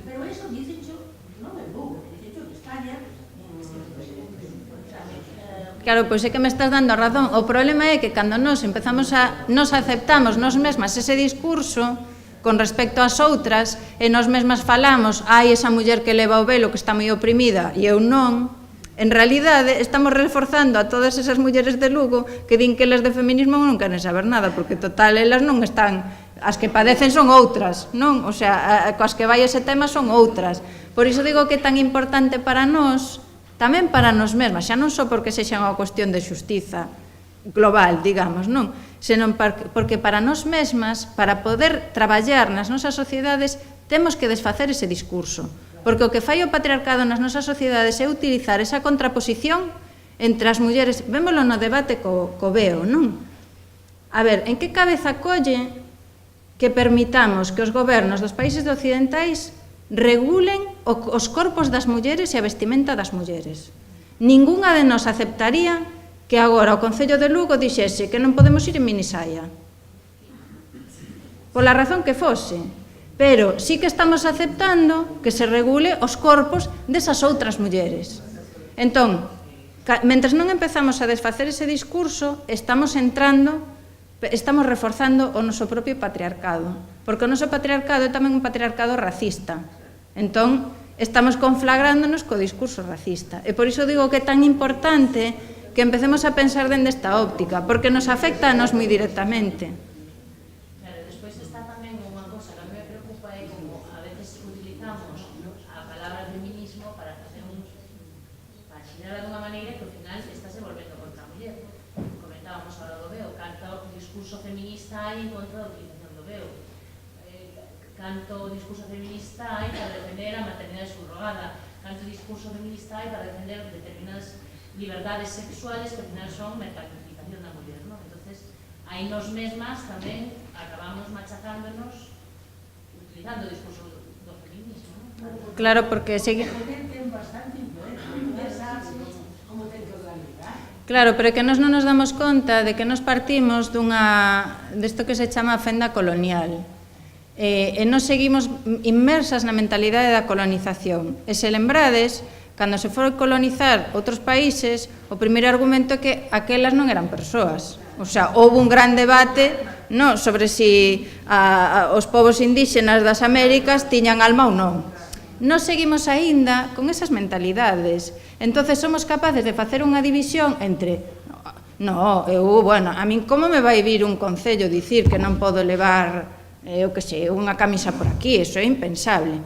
Pero eso dicencho non en Lugo, dicencho en España. Claro, pois é que me estás dando a razón. O problema é que cando nos aceptamos nos mesmas ese discurso con respecto ás outras e nos mesmas falamos, hai esa muller que leva o velo que está moi oprimida e eu non, en realidade estamos reforzando a todas esas mulleres de Lugo que din que elas de feminismo non queren saber nada, porque total elas non están, as que padecen son outras, non? O sea, coas que vai ese tema son outras. Por iso digo que é tan importante para nós, tamén para nós mesmas, xa non só porque sexa unha cuestión de xustiza global, digamos, non? Senón porque para nós mesmas, para poder traballar nas nosas sociedades, temos que desfacer ese discurso. Porque o que fai o patriarcado nas nosas sociedades é utilizar esa contraposición entre as mulleres. Vémolo no debate co veo, non? A ver, en que cabeza colle que permitamos que os gobernos dos países occidentais regulen os corpos das mulleres e a vestimenta das mulleres? Ningunha de nós aceptaría que agora o Concello de Lugo dixese que non podemos ir en minisaia. Pola razón que fose. Pero sí que estamos aceptando que se regule os corpos desas outras mulleres. Entón, mentres non empezamos a desfacer ese discurso, estamos reforzando o noso propio patriarcado. Porque o noso patriarcado é tamén un patriarcado racista. Entón, estamos conflagrándonos co discurso racista. E por iso digo que é tan importante que empecemos a pensar dende esta óptica, porque nos afecta a nós moi directamente. Claro, despois está tamén unha cosa que a mí me preocupa é como a veces utilizamos a palabra feminismo para facer para xinala dunha maneira que ao final está se volvendo contra a muller. Comentábamos ahora do veo, canto discurso feminista hai en contra da utilización do veo. Canto discurso feminista hai para defender a maternidade subrogada. Canto discurso feminista hai para defender determinadas liberdades sexuales que ao final son mercantilización da muller, non? Entonces, aí nos mesmas tamén acabamos machacándonos utilizando o discurso do feminismo, non? Claro, porque Ten bastante influencia, como ten que organizar. Claro, pero que nós non nos damos conta de que nos partimos desto que se chama a fenda colonial. E nos seguimos inmersas na mentalidade da colonización. E se lembrades, cando se foi colonizar outros países, o primeiro argumento é que aquelas non eran persoas. O sea, houve un gran debate sobre si os povos indígenas das Américas tiñan alma ou non. Nos seguimos aínda con esas mentalidades. Entonces somos capaces de facer unha división entre a min como me vai vir un concello dicir que non podo levar unha camisa por aquí, eso é impensable.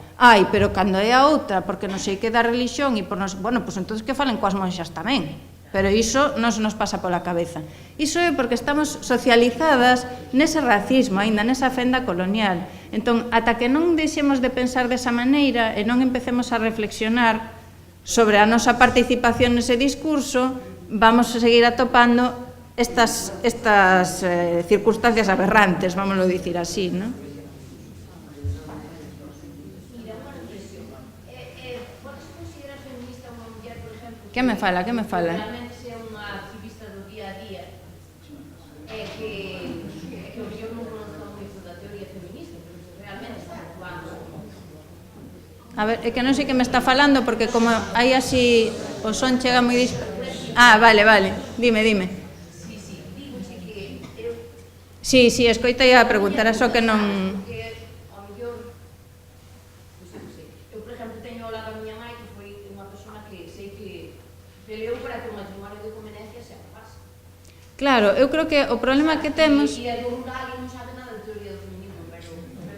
Pero cando é a outra, porque non sei que da religión e por nos, entonces que falen coas monxas tamén. Pero iso non se nos pasa pola cabeza. Iso é porque estamos socializadas nese racismo, aínda nesa fenda colonial. Entón, ata que non deixemos de pensar desa maneira e non empecemos a reflexionar sobre a nosa participación nese discurso, vamos a seguir atopando estas circunstancias aberrantes, vámoslo dicir así, non? Podes considerar feminista unha muller, por exemplo, Que me fala? realmente sea unha activista do día a día que o mellor non conozca moito da teoría feminista, pero que realmente está actuando? A ver, é que non sei que me está falando, porque como hai así, o son chega moi vale, dime. Sí, escoita a preguntar, a só que non... Ao mellor, eu, por exemplo, teño ao lado a miña mãe, que foi unha persona que sei que peleou para que o matrimonio de conveniencia se aprobase. Claro, eu creo que o problema que temos... E é do rural e non sabe nada de teoría do feminismo,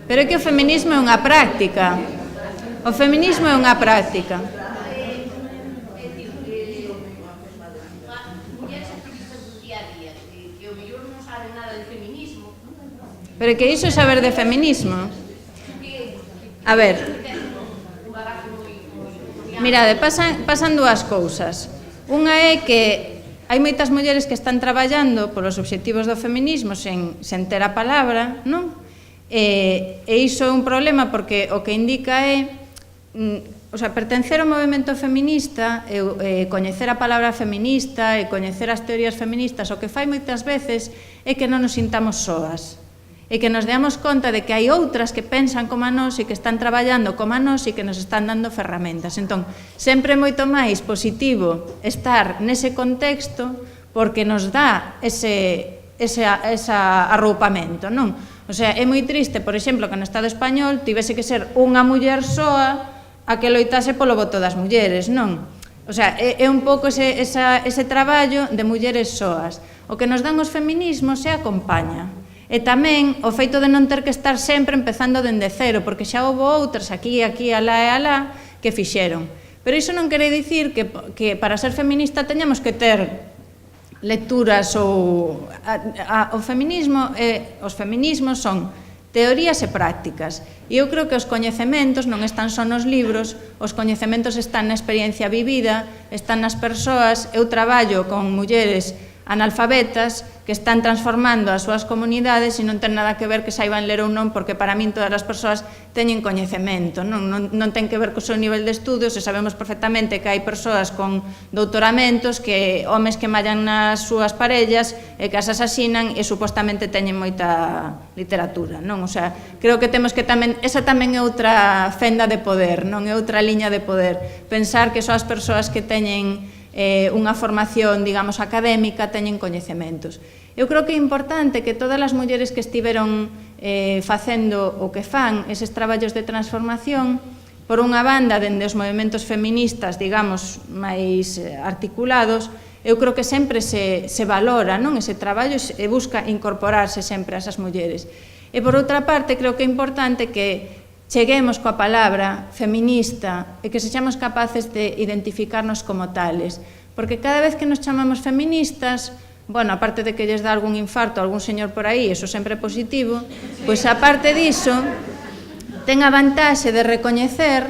Pero é que o feminismo é unha práctica. O feminismo é unha práctica. Pero que iso é saber de feminismo. A ver, mirade, pasan dúas cousas. Unha é que hai moitas mulleres que están traballando polos obxectivos do feminismo sen ter a palabra, non? E iso é un problema porque o que indica é pertencer ao movimento feminista, coñecer a palabra feminista e coñecer as teorías feministas, o que fai moitas veces é que non nos sintamos soas. E que nos deamos conta de que hai outras que pensan como a nós e que están traballando como a nós e que nos están dando ferramentas. Entón, sempre é moito máis positivo estar nese contexto porque nos dá ese arroupamento, non? O sea, é moi triste, por exemplo, que no Estado español tivese que ser unha muller soa a que loitase polo voto das mulleres, non? O sea, é un pouco ese traballo de mulleres soas. O que nos dan os feminismos é a compaña. E tamén o feito de non ter que estar sempre empezando dende cero, porque xa houve outras aquí, alá e alá, que fixeron. Pero iso non quere dicir que para ser feminista teñamos que ter lecturas ou... Os feminismos son teorías e prácticas. E eu creo que os coñecementos non están só nos libros, os coñecementos están na experiencia vivida, están nas persoas. Eu traballo con mulleres analfabetas que están transformando as súas comunidades e non ten nada que ver que saiban ler ou non, porque para min todas as persoas teñen coñecemento, non ten que ver co seu nivel de estudios, e sabemos perfectamente que hai persoas con doutoramentos, que homes que mallan nas súas parellas e que as asasinan e supostamente teñen moita literatura, non? O sea, creo que temos que tamén, esa tamén é outra fenda de poder, non é outra liña de poder, pensar que só as persoas que teñen unha formación, digamos, académica teñen coñecementos. Eu creo que é importante que todas as mulleres que estiveron facendo o que fan eses traballos de transformación, por unha banda, dende os movimentos feministas, digamos, máis articulados, eu creo que sempre se valora, non, ese traballo e busca incorporarse sempre a esas mulleres. E por outra parte, creo que é importante que cheguemos coa palabra feminista e que sexamos capaces de identificarnos como tales. Porque cada vez que nos chamamos feministas, bueno, aparte de que lles dá algún infarto a algún señor por aí, eso sempre é positivo, pois aparte diso, ten a vantaxe de recoñecer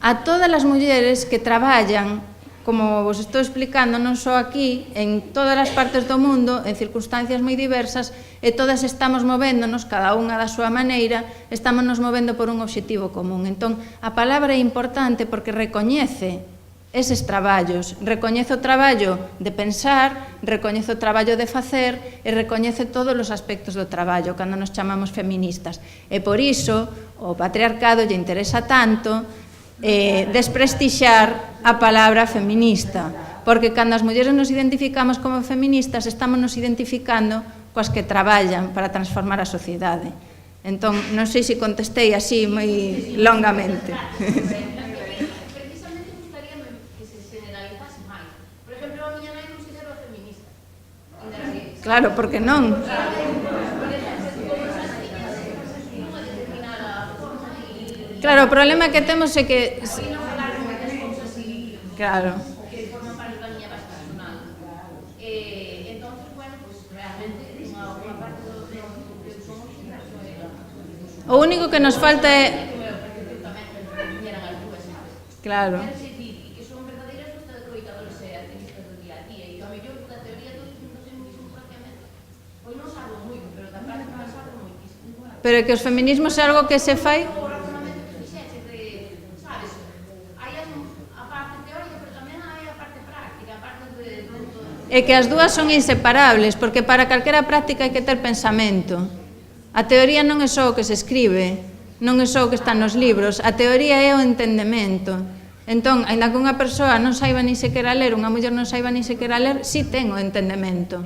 a todas as mulleres que traballan como vos estou explicando, non só aquí, en todas as partes do mundo, en circunstancias moi diversas, e todas estamos movéndonos, cada unha da súa maneira, estamos nos movendo por un obxectivo común. Entón, a palabra é importante porque recoñece eses traballos, recoñece o traballo de pensar, recoñece o traballo de facer e recoñece todos os aspectos do traballo cando nos chamamos feministas. E por iso, o patriarcado lle interesa tanto desprestixar a palabra feminista, porque cando as mulleres nos identificamos como feministas estamos nos identificando coas que traballan para transformar a sociedade. Entón, non sei se contestei así moi longamente. Precisamente gustaríame que se generalizase máis. Por exemplo, a miña nai considero feminista. Claro, porque non? Claro, o problema que temos é que... Claro. Que forman parte da miña base personal. Entón, bueno, pues realmente unha parte do que somos o único que nos falta é... Claro. Quero dicir, que son verdadeiras loitadores e activistas do día a día, e a mellor da teoría do feminismo prácticamente, pois non salgo moito, pero da práctica salgo moitísimo. Pero que os feminismos é algo que se fai... É que as dúas son inseparables, porque para calquera práctica hai que ter pensamento. A teoría non é só o que se escribe, non é só o que está nos libros, a teoría é o entendemento. Entón, aínda que unha persoa non saiba ni sequera ler, unha muller non saiba ni sequera ler, si ten o entendemento.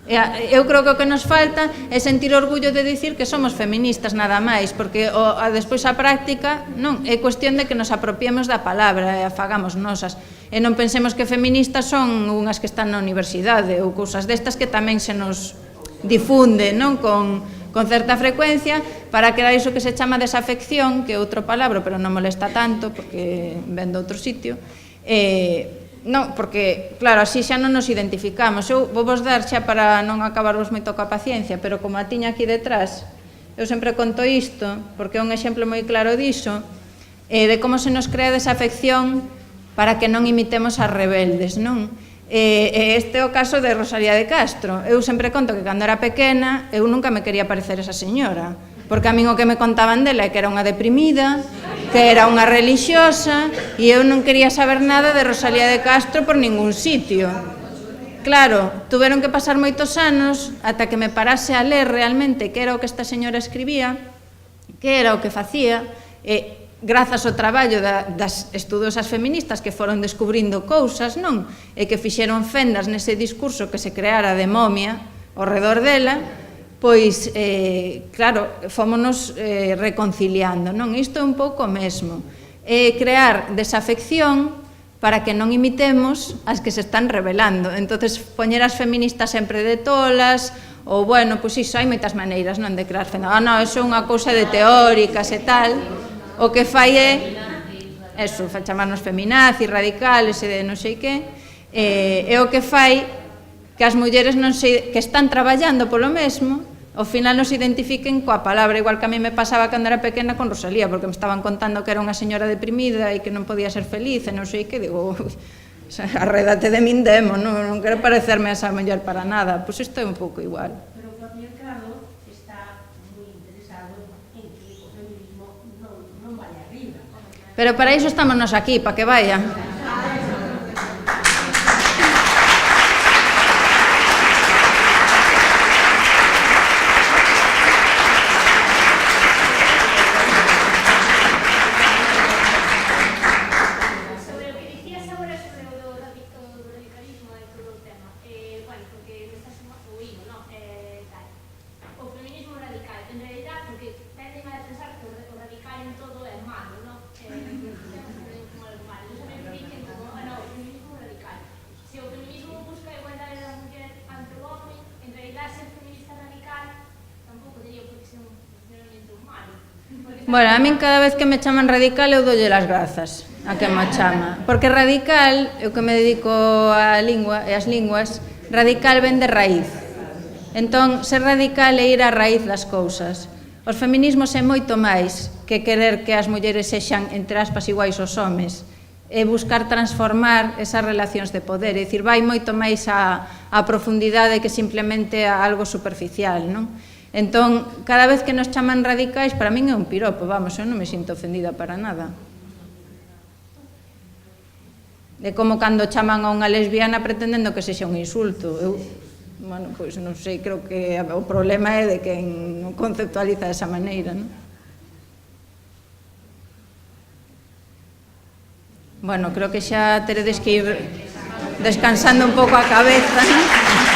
Eu creo que o que nos falta é sentir orgullo de dicir que somos feministas nada máis, porque despois a práctica non é cuestión de que nos apropiemos da palabra e a fagamos nosas. E non pensemos que feministas son unhas que están na universidade ou cousas destas que tamén se nos difunde non con certa frecuencia para crear iso que se chama desafección, que é outro palabra, pero non molesta tanto porque ven de outro sitio. Non, porque, claro, así xa non nos identificamos. Eu vou vos dar xa para non acabarvos moito coa paciencia, pero como a tiña aquí detrás, eu sempre conto isto, porque é un exemplo moi claro diso, de como se nos crea desafección para que non imitemos as rebeldes, non? Este é o caso de Rosalía de Castro. Eu sempre conto que cando era pequena, eu nunca me quería parecer esa señora, porque a min o que me contaban dela é que era unha deprimida, que era unha relixiosa, e eu non quería saber nada de Rosalía de Castro por ningún sitio. Claro, tuveron que pasar moitos anos ata que me parase a ler realmente que era o que esta señora escribía, que era o que facía, e grazas ao traballo das estudosas feministas que foron descubrindo cousas, non? E que fixeron fendas nese discurso que se creara de momia ao redor dela, pois, claro, fómonos reconciliando, non? Isto é un pouco o mesmo. Crear desafección para que non imitemos as que se están rebelando. Entonces, poñer as feministas sempre de tolas, ou, bueno, pois iso, hai moitas maneiras, non, de crear fendas. Non, iso é unha cousa de teóricas e tal. O que fai é, eso, chamarnos feminazis, radicales e de non sei que, é o que fai que as mulleres que están traballando polo mesmo, ao final nos identifiquen coa palabra, igual que a mí me pasaba cando era pequena con Rosalía, porque me estaban contando que era unha señora deprimida e que non podía ser feliz, e non sei que, digo, arrédate de min demo, non quero parecerme a esa muller para nada, pois isto é un pouco igual. Pero o patriarcado está moi interesado en que o feminismo non vaya arriba. Pero para iso estamos nos aquí, para que vaya. Bueno, a min cada vez que me chaman radical eu doulle as grazas a que me chama, porque radical, eu que me dedico á lingua e ás linguas, radical ven de raíz. Entón, ser radical é ir á raíz das cousas. Os feminismos é moito máis que querer que as mulleres sexan, entre aspas, iguais aos homes. é buscar transformar esas relacións de poder, é dicir, vai moito máis a profundidade que simplemente a algo superficial, non? Entón, cada vez que nos chaman radicais, para min é un piropo, vamos, eu non me sinto ofendida para nada. É como cando chaman a unha lesbiana pretendendo que sexa un insulto. Eu, bueno, pois non sei, creo que o problema é de quen non conceptualiza desa maneira, non? Bueno, creo que xa teredes que ir descansando un pouco a cabeza, non?